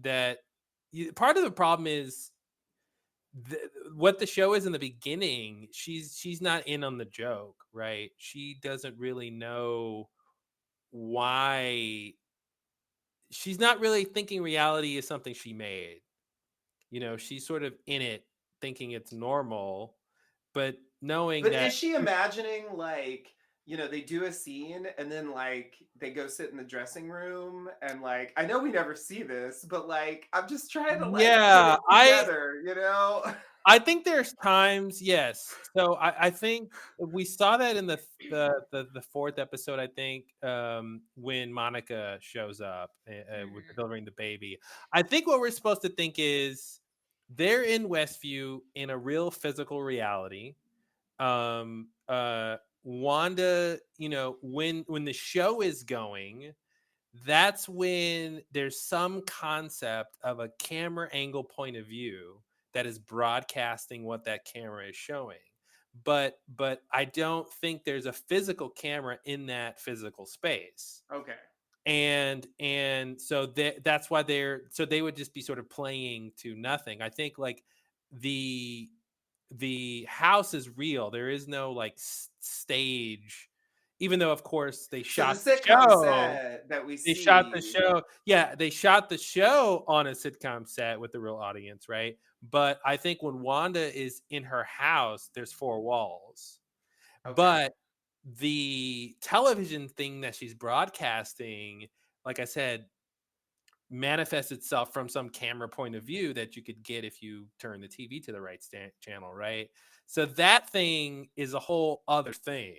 part of the problem is what the show is in the beginning. She's not in on the joke, right? She doesn't really know why. She's not really thinking reality is something she made. She's sort of in it thinking it's normal, but knowing But that. is she imagining like, they do a scene and then like they go sit in the dressing room and like, I know we never see this, but like I'm just trying to like put Yeah, it together. I think there's times, yes. So I think we saw that in the fourth episode, I think, when Monica shows up with delivering the baby. I think what we're supposed to think is they're in Westview in a real physical reality. Wanda, when the show is going, that's when there's some concept of a camera angle point of view that is broadcasting what that camera is showing. But I don't think there's a physical camera in that physical space. Okay. And so that's why they would just be sort of playing to nothing. I think like the house is real. There is no like stage, even though of course they So the shot the sitcom show. set that we They see. shot the show. Yeah, they shot the show on a sitcom set with the real audience, right? But I think when Wanda is in her house, there's four walls. Okay. But the television thing that she's broadcasting, like I said, manifests itself from some camera point of view that you could get if you turn the TV to the right channel, right? So that thing is a whole other thing.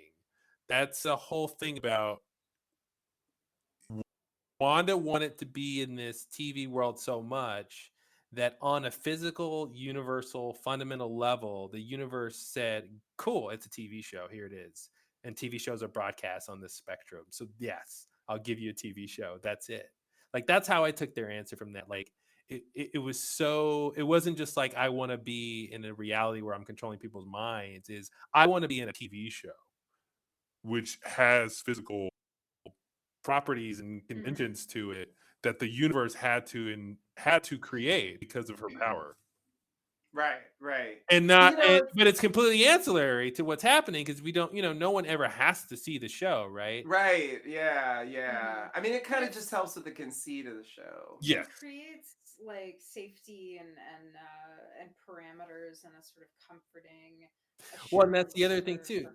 That's a whole thing about Wanda wanted to be in this TV world so much that on a physical, universal, fundamental level, the universe said, cool, it's a TV show. Here it is. And TV shows are broadcast on this spectrum. So, yes, I'll give you a TV show. That's it. Like, that's how I took their answer from that. Like, it was so, it wasn't just like, I want to be in a reality where I'm controlling people's minds, is I want to be in a TV show, which has physical properties and conventions to it that the universe had to create because of her power. Right. And but it's completely ancillary to what's happening because we don't, no one ever has to see the show, right? Right. Yeah. I mean, it kind of just helps with the conceit of the show. Yes. It creates like safety and parameters and a sort of comforting. Well, and that's the other thing too.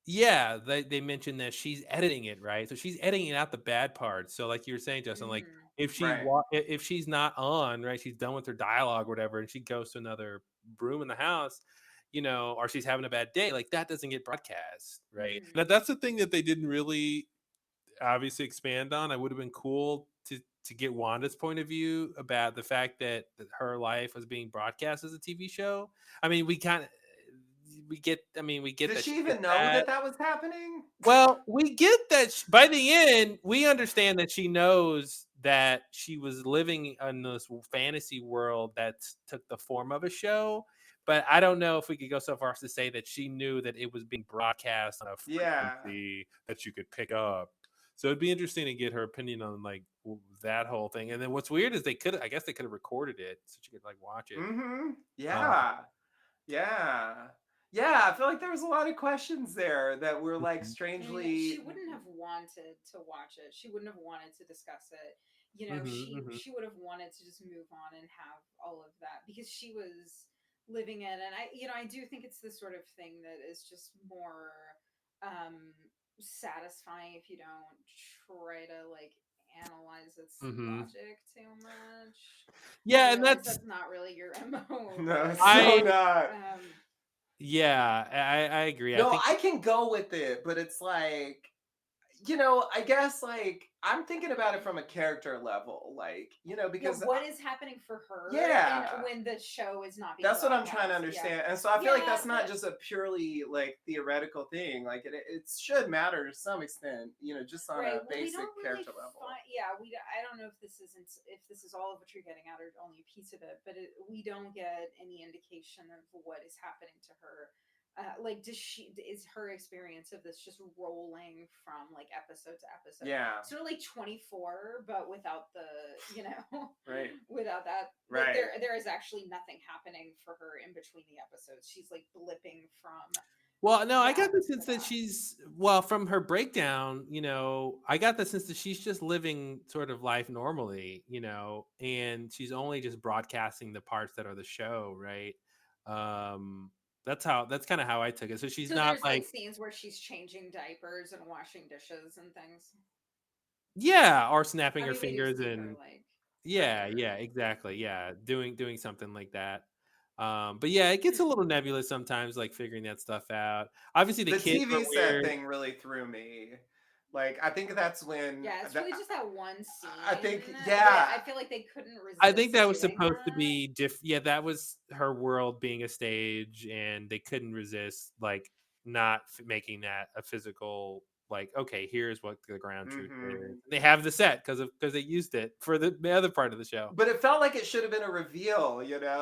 Yeah, they mentioned that she's editing it, right? So she's editing out the bad parts. So like you were saying, Justin, like if she's not on, right, she's done with her dialogue or whatever, and she goes to another room in the house, or she's having a bad day, like that doesn't get broadcast, right? Now that's the thing that they didn't really obviously expand on. It would have been cool to get Wanda's point of view about the fact that her life was being broadcast as a TV show. I mean, we get Did she even know that was happening? Well, we get that by the end, we understand that she knows that she was living in this fantasy world that took the form of a show. But I don't know if we could go so far as to say that she knew that it was being broadcast on a frequency that you could pick up. So it'd be interesting to get her opinion on like that whole thing. And then what's weird is they could have recorded it so she could like watch it. Yeah, I feel like there was a lot of questions there that were like strangely. She wouldn't have wanted to watch it. She wouldn't have wanted to discuss it. She would have wanted to just move on and have all of that because she was living it. And I do think it's the sort of thing that is just more satisfying if you don't try to like analyze its logic too much. Yeah, and that's not really your MO. No, it's so not. Yeah, I agree. No, I can go with it, but it's like, I guess like I'm thinking about it from a character level, like, Yeah, because what is happening for her and yeah, when the show is not being that's what I'm trying to broadcast? Yeah. understand. And so I feel like Yeah, that's not just a purely like theoretical thing. Like it should matter to some extent, just on right. a Well, we basic don't really character level. yeah, I don't know if this isn't if this is all of what you're getting at or only a piece of it, but we don't get any indication of what is happening to her. Like, is her experience of this just rolling from like episode to episode? Yeah. Sort of like 24, but without the, Right. without that. Right. There is actually nothing happening for her in between the episodes. She's like blipping from. Well, no, I got the that sense to that that. from her breakdown, I got the sense that she's just living sort of life normally, and she's only just broadcasting the parts that are the show, right? That's kind of how I took it. So she's So not there's like like, scenes where she's changing diapers and washing dishes and things. yeah, or snapping I her mean, we do fingers see her and like yeah, right, yeah, right. exactly. Yeah, doing something like that. But yeah, it gets a little nebulous sometimes, like figuring that stuff out. Obviously, the The kids were TV set weird. thing really threw me. Like I think that's when Yeah, it's really just that one scene. I think I feel like they couldn't I think resist that was doing supposed to that. be Yeah, that was her world being a stage, and they couldn't resist like not making that a physical. Like, okay, here's what the ground truth is. Mhm. They have the set because they used it for the other part of the show. But it felt like it should have been a reveal,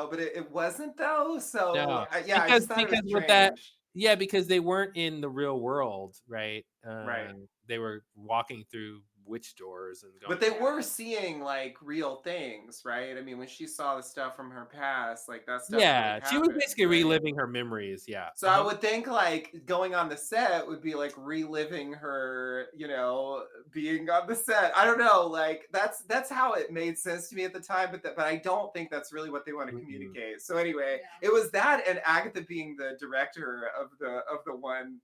but it wasn't though. So No, Yeah. yeah, I because just thought it was because with that, strange. yeah, because they weren't in the real world, right? Right. They were walking through witch doors and But going. they Yeah. were seeing like real things, right? I mean, when she saw the stuff from her past, like that stuff really Yeah, she was happened, basically right? reliving her memories. Yeah. So I would think like going on the set would be like reliving her, being on the set. I don't know, like that's how it made sense to me at the time, but I don't think that's really what they want to Mhm. communicate. So anyway, Yeah. it was that and Agatha being the director of the one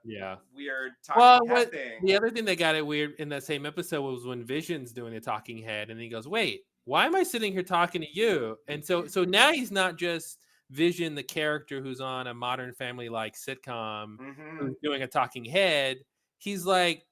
Yeah. weird talking Well, head what thing. the other thing that got it weird in that same episode was when Vision's doing the talking head, and he goes, "Wait, why am I sitting here talking to you?" And so now he's not just Vision, the character who's on a Modern Family like sitcom, Mm-hmm. who's doing a talking head. He's like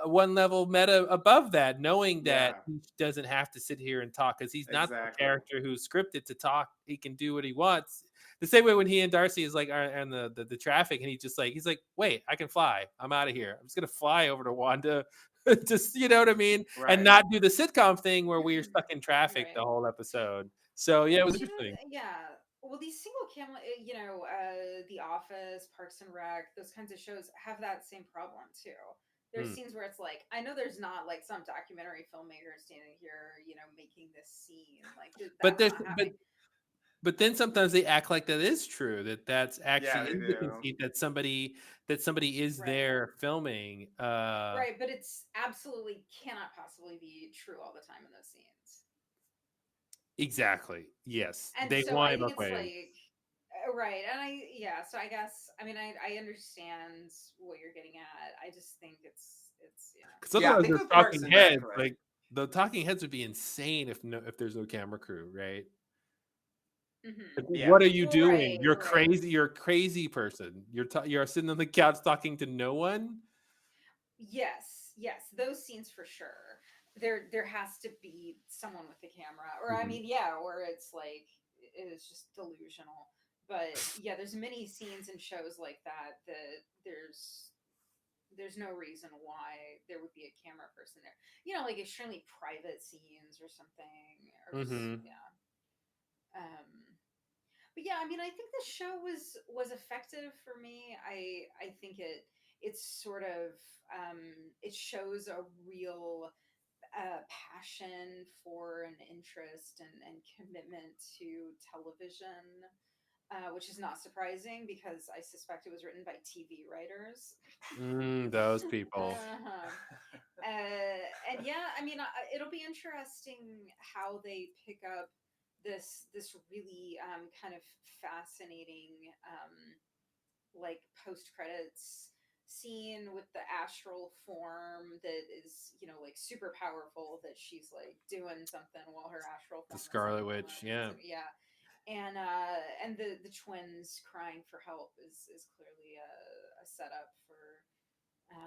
one level meta above that, knowing that Yeah, he doesn't have to sit here and talk because he's not the exactly. character who's scripted to talk. He can do what he wants. The same way when he and Darcy is like on the traffic, and he's like, wait, I can fly. I'm out of here. I'm just gonna fly over to Wanda, just you know what I mean, and Right. not do the sitcom thing where we're stuck in traffic the Right. whole episode. So yeah, it was But interesting. yeah. Well, these single camera, The Office, Parks and Rec, those kinds of shows have that same problem too. There's Hmm. scenes where it's like, I know there's not like some documentary filmmaker standing here, making this scene. Like But that's there's not happening. but then sometimes they act like that is true, that's Yeah, actually they is the do. conceit that somebody is Right. there filming. Right, but it's absolutely cannot possibly be true all the time in those scenes. Exactly. Yes, And they so want I it think both it's ways. like right, and so I guess I mean I understand what you're getting at. I just think it's. Because Yeah, I otherwise, think those with Parks talking and Rec, heads, right? like the talking heads, would be insane if there's no camera crew, right? Like, Yeah. what are you Well, doing? right, You're right. crazy. You're a crazy person. You're sitting on the couch talking to no one. Yes, yes, those scenes for sure. There has to be someone with the camera, or I Mhm. mean, yeah, or it's like it is just delusional. But yeah, there's many scenes and shows like that there's no reason why there would be a camera person there. Like extremely private scenes or something, or just Mhm. yeah. Um, but yeah, I mean, I think the show was effective for me. I think it's sort of it shows a real passion for an interest and commitment to television, which is not surprising because I suspect it was written by TV writers. Those people. uh-huh. And yeah, I mean, it'll be interesting how they pick up this really kind of fascinating like post credits scene with the astral form that is like super powerful, that she's like doing something while her astral The form is Scarlet on Witch. and Yeah. yeah, and the twins crying for help is clearly a setup for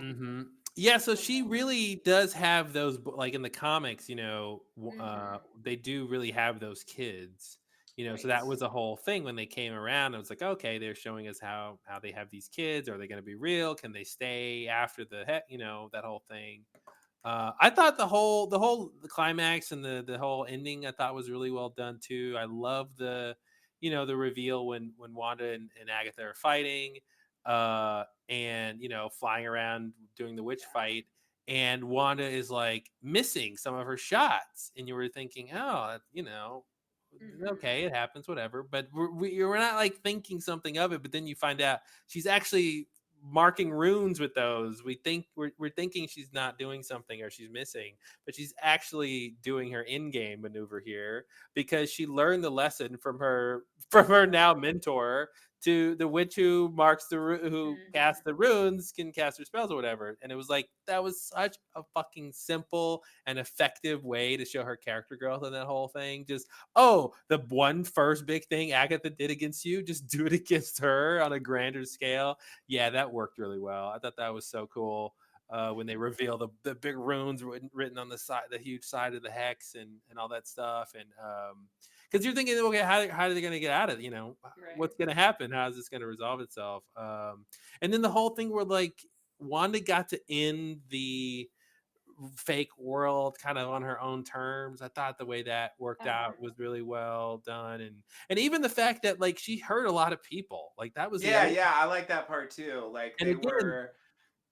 Mm-hmm. Yeah, so she really does have those, like in the comics, they do really have those kids, so Right. that was a whole thing when they came around. It was like, okay, they're showing us how they have these kids. Are they going to be real? Can they stay after that whole thing. I thought the climax and the whole ending I thought was really well done too. I love the reveal when Wanda and Agatha are fighting, and flying around doing the witch fight, and Wanda is like missing some of her shots, and you were thinking, oh, okay, it happens, whatever. But we're not like thinking something of it, but then you find out she's actually marking runes with those. We're thinking she's not doing something or she's missing, but she's actually doing her in-game maneuver here because she learned the lesson from her now mentor, to the witch who who casts the runes can cast her spells or whatever. And it was like, that was such a fucking simple and effective way to show her character growth in that whole thing. Just, oh, the one first big thing Agatha did against you, just do it against her on a grander scale. Yeah, that worked really well. I thought that was so cool. When they reveal the big runes written on the side, the huge side of the hex, and all that stuff. And because you're thinking, okay, how are they going to get out of it? What's going to happen? How is this going to resolve itself? And then the whole thing where like Wanda got to end the fake world kind of on her own terms. I thought the way that worked out was really well done, and even the fact that like she hurt a lot of people, like that was I like that part too. Like and again,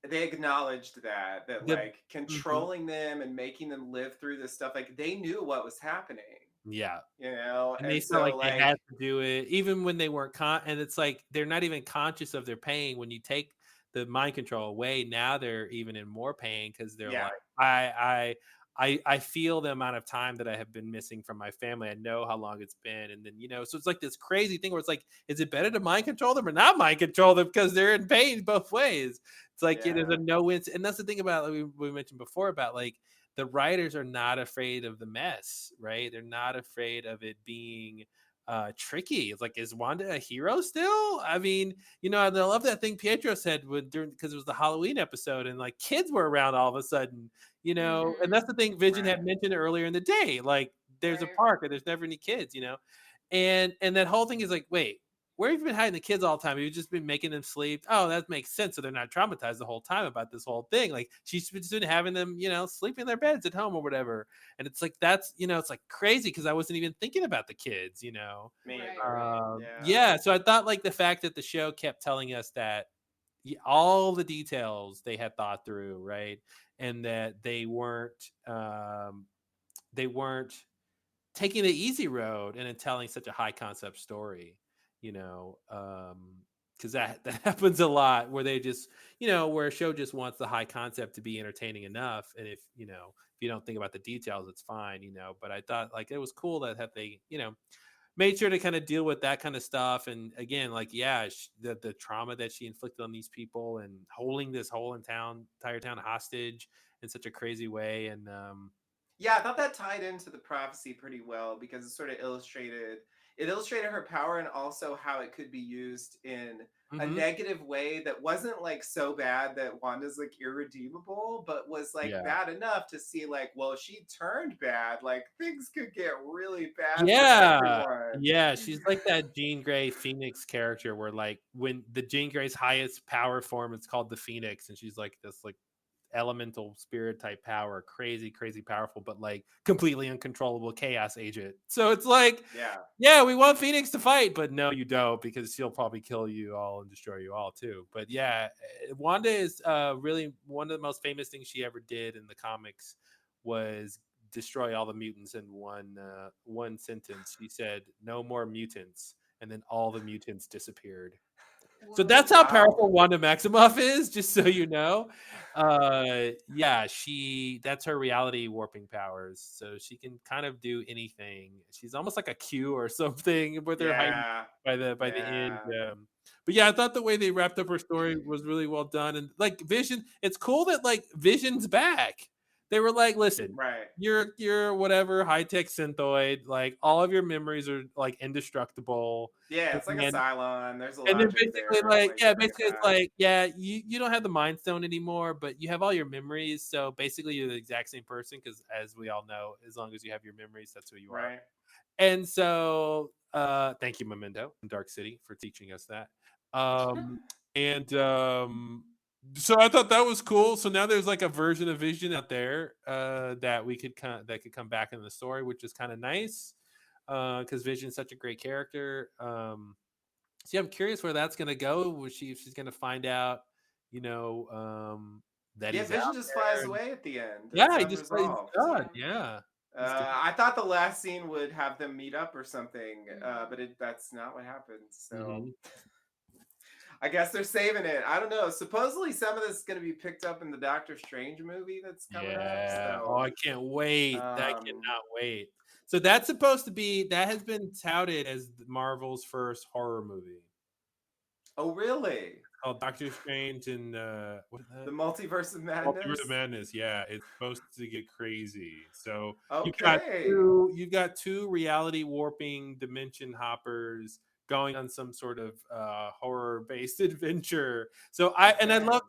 they acknowledged that like Mhm. controlling them and making them live through this stuff, like they knew what was happening, Yeah. And they and felt so like they like had to do it even when they weren't and it's like they're not even conscious of their pain. When you take the mind control away, now they're even in more pain because they're yeah like, I feel the amount of time that I have been missing from my family. I know how long it's been. And then, so it's like this crazy thing where it's like, is it better to mind control them or not mind control them? Because they're in pain both ways. It's like, there's a no win. And that's the thing about, like we mentioned before, about like, the writers are not afraid of the mess, right? They're not afraid of it being tricky. It's like, is Wanda a hero still? I mean, I love that thing Pietro said because it was the Halloween episode, and like kids were around all of a sudden, and that's the thing Vision had mentioned earlier in the day. Like, there's a park and there's never any kids, and that whole thing is like, wait, where have you been hiding the kids all the time? You've just been making them sleep. Oh, that makes sense. So they're not traumatized the whole time about this whole thing. Like, she's been having them, sleep in their beds at home or whatever. And it's like, that's, it's like crazy because I wasn't even thinking about the kids, me Yeah. So I thought like the fact that the show kept telling us that all the details they had thought through, right? And that they weren't taking the easy road and then telling such a high concept story, because that happens a lot where they just, where a show just wants the high concept to be entertaining enough. And if you don't think about the details, it's fine, but I thought like it was cool that they, made sure to kind of deal with that kind of stuff. And again, like, yeah, the trauma that she inflicted on these people and holding this whole entire town hostage in such a crazy way. And yeah, I thought that tied into the prophecy pretty well because it sort of illustrated her power and also how it could be used in a negative way that wasn't like so bad that Wanda's like irredeemable, but was like bad enough to see like, well, if she turned bad, like things could get really bad for everyone. Yeah, she's like that Jean Grey Phoenix character where like when the Jean Grey's highest power form is called the Phoenix, and she's like this like elemental spirit type power, crazy powerful, but like completely uncontrollable chaos agent. So it's like, yeah, we want Phoenix to fight, but no, you don't, because she'll probably kill you all and destroy you all too. But yeah, Wanda is really one of the most famous things she ever did in the comics was destroy all the mutants in one sentence. She said, "No more mutants," and then all the mutants disappeared. So that's how powerful Wanda Maximoff is, just so you know. Yeah, that's her reality warping powers. So she can kind of do anything. She's almost like a Q or something with her height by the end. But yeah, I thought the way they wrapped up her story was really well done. And like Vision, it's cool that like Vision's back. They were like, listen, Right. you're whatever high-tech synthoid, like all of your memories are like indestructible. Yeah, it's like a And Cylon. There's a and then logic basically there. like, Like yeah, bring it basically it's back. like, yeah, you don't have the Mind Stone anymore, but you have all your memories. So basically you're the exact same person because as we all know, as long as you have your memories, that's who you are. Right. And so thank you, Memento and Dark City, for teaching us that. And so I thought that was cool. So now there's like a version of Vision out there that we could that could come back in the story, which is kind of nice because Vision's such a great character. So yeah, I'm curious where that's gonna go. If she's gonna find out, you know, that Yeah, he's Vision out just flies there. away at the end. It's Yeah, he just plays unresolved. God. Yeah. Yeah, he's good. I thought the last scene would have them meet up or something, Mhm. but that's not what happened. So Mhm. I guess they're saving it. I don't know. Supposedly some of this is going to be picked up in the Doctor Strange movie that's coming up. Yeah. Oh, So I can't wait. I um, cannot wait. So that's supposed to be that has been touted as Marvel's first horror movie oh really? called Doctor Strange and what is The that? Multiverse of Multiverse of Madness. Madness. Yeah, it's supposed to get crazy. So Okay. you've got two reality warping dimension hoppers going on some sort of horror based adventure. So Okay.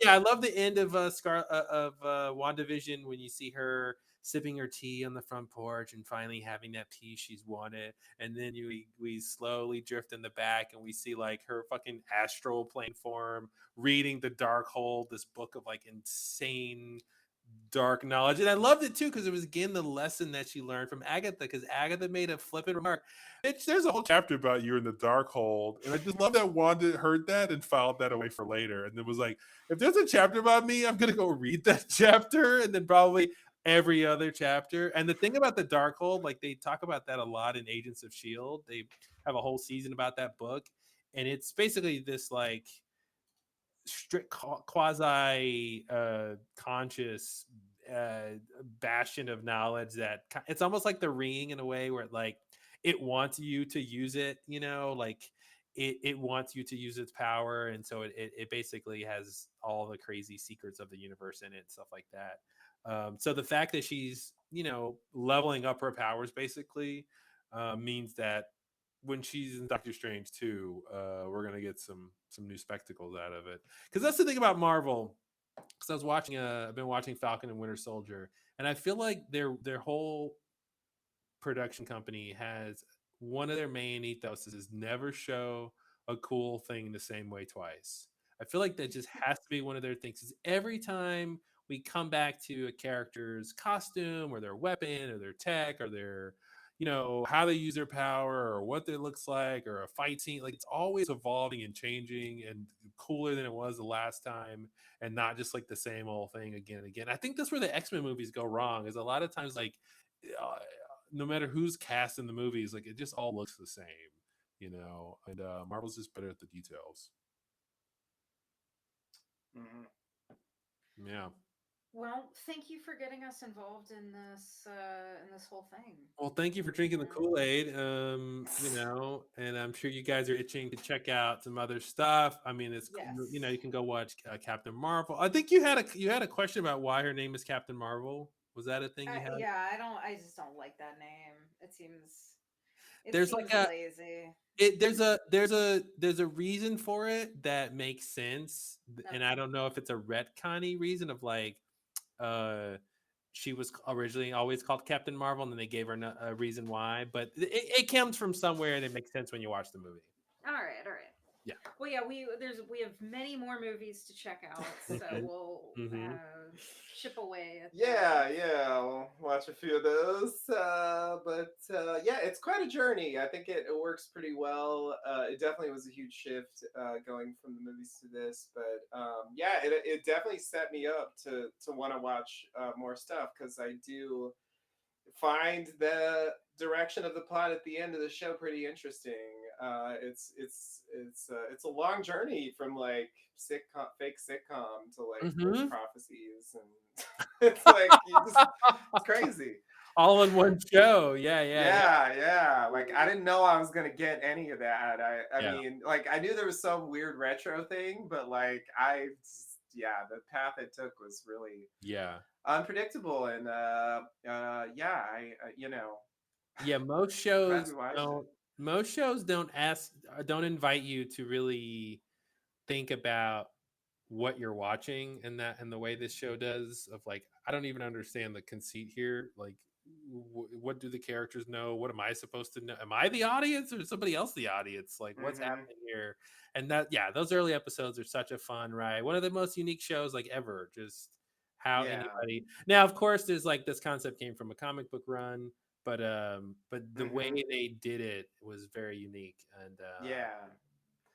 I love the end of WandaVision when you see her sipping her tea on the front porch and finally having that tea she's wanted, and then we slowly drift in the back and we see like her fucking astral plane form reading the Darkhold, this book of like insane dark knowledge. And I loved it too because it was again the lesson that she learned from Agatha, because Agatha made a flippant remark. Bitch, there's a whole chapter about you in the Darkhold. And I just love that Wanda heard that and filed that away for later. And it was like, if there's a chapter about me, I'm gonna go read that chapter and then probably every other chapter. And the thing about the Darkhold, like they talk about that a lot in Agents of Shield. They have a whole season about that book. And it's basically this like strict quasi conscious bastion of knowledge that it's almost like the ring in a way where it wants you to use it, like it wants you to use its power, and so it basically has all the crazy secrets of the universe in it, stuff like that. So the fact that she's leveling up her powers basically means that when she's in Doctor Strange 2, we're gonna get some new spectacles out of it. Because that's the thing about Marvel. Because I've been watching Falcon and Winter Soldier, and I feel like their whole production company has one of their main ethos is never show a cool thing the same way twice. I feel like that just has to be one of their things. Is every time we come back to a character's costume or their weapon or their tech or their how they use their power or what it looks like or a fight scene, like it's always evolving and changing and cooler than it was the last time, and not just like the same old thing again and again. I think that's where the X-Men movies go wrong, is a lot of times like uh, no matter who's cast in the movies, like it just all looks the same, and Marvel's just better at the details. Mhm. Yeah. Well, thank you for getting us involved in this whole thing. Well, thank you for drinking the Kool-Aid. And I'm sure you guys are itching to check out some other stuff. I mean, it's Yes. you can go watch Captain Marvel. I think you had a question about why her name is Captain Marvel. Was that a thing you had? Yeah, I just don't like that name. It There's like seems a lazy. there's a reason for it that makes sense, and I Okay. don't know if it's a retconny reason of like uh she was originally always called Captain Marvel, and then they gave her a reason why, but it comes from somewhere and it makes sense when you watch the movie. All right, all right. Yeah. Well, yeah, we have many more movies to check out, so we'll Mm-hmm. chip away at Yeah, yeah, I'll watch a few of those. But yeah, it's quite a journey. I think it works pretty well. It definitely was a huge shift going from the movies to this. But yeah, it definitely set me up to want to watch more stuff because I do find the direction of the plot at the end of the show pretty interesting. It's a long journey from like fake sitcom to like witch Mm-hmm. prophecies, and it's like it's crazy. All in one show. Yeah, yeah, yeah. Yeah, yeah. Like I didn't know I was gonna get any of that. I Yeah. mean, like I knew there was some weird retro thing, but like yeah, the path it took was really Yeah. unpredictable, and yeah, you know, Yeah, glad we watched it. most shows don't invite you to really think about what you're watching, and the way this show does, of like, I don't even understand the conceit here. Like, what do the characters know? What am I supposed to know? Am I the audience or somebody else the audience? Like, what's Mm-hmm. happening here? And that, yeah, those early episodes are such a fun ride. One of the most unique shows like ever. Just how Yeah. anybody, now of course there's like, this concept came from a comic book run, but the way Mm-hmm. they did it was very unique. And Yeah.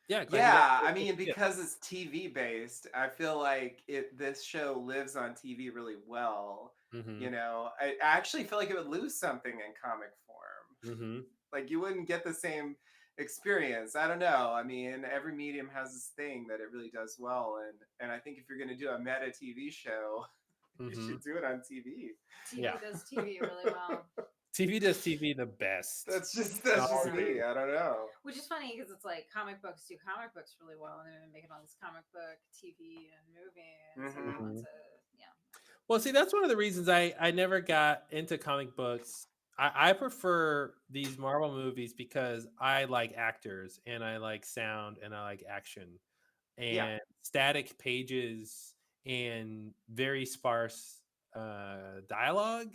yeah, glad you Yeah, guys I mean, yeah. because it's TV based, I feel like this show lives on TV really well. Mm-hmm. You know, I actually feel like it would lose something in comic form. Mm-hmm. Like you wouldn't get the same experience. I don't know. I mean, every medium has this thing that it really does well, and I think if you're going to do a meta TV show, you Mm-hmm. should do it on TV. TV Yeah. does TV really well. TV does TV the best. That's just Sorry. me. I don't know. Which is funny because it's like comic books do comic books really well, and they're making all this comic book TV and movie, and so now Mhm. it's yeah. Well, see, that's one of the reasons I never got into comic books. I prefer these Marvel movies because I like actors and I like sound and I like action, Yeah. and static pages and very sparse dialogue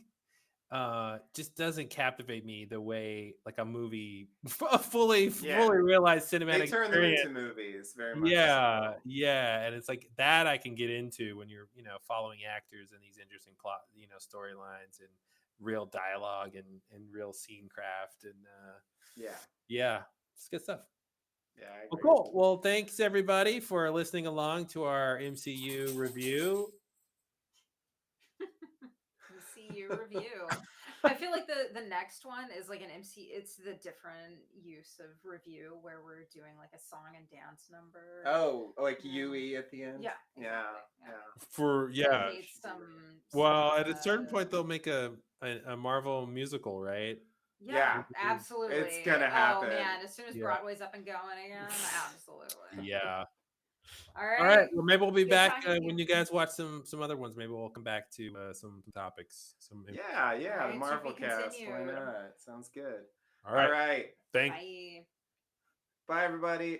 just doesn't captivate me the way like a movie fully realized cinematic They turn them experience. into movies very much. Yeah, So. yeah, and it's like that I can get into when you're, following actors and these interesting plot, storylines and real dialogue and real scene craft, and yeah, it's good stuff. Yeah, I Well, agree. cool. Well, thanks everybody for listening along to our MCU review. MCU review. I feel like the next one is like an MC. It's the different use of review where we're doing like a song and dance number. Oh, like UE at the end. Yeah, For That needs well, at a certain point they'll make a Marvel musical, right? Yeah, absolutely. It's gonna happen. Oh man, as soon as Broadway's up and going again, absolutely. Yeah. All right. All right. Well, maybe we'll be Good back talking to when you. you guys watch some other ones. Maybe we'll come back to some topics. Yeah, All the right, to Marvel be cast. Why continued. not? Sounds good. All right. All right. Thanks. Bye. Bye, everybody.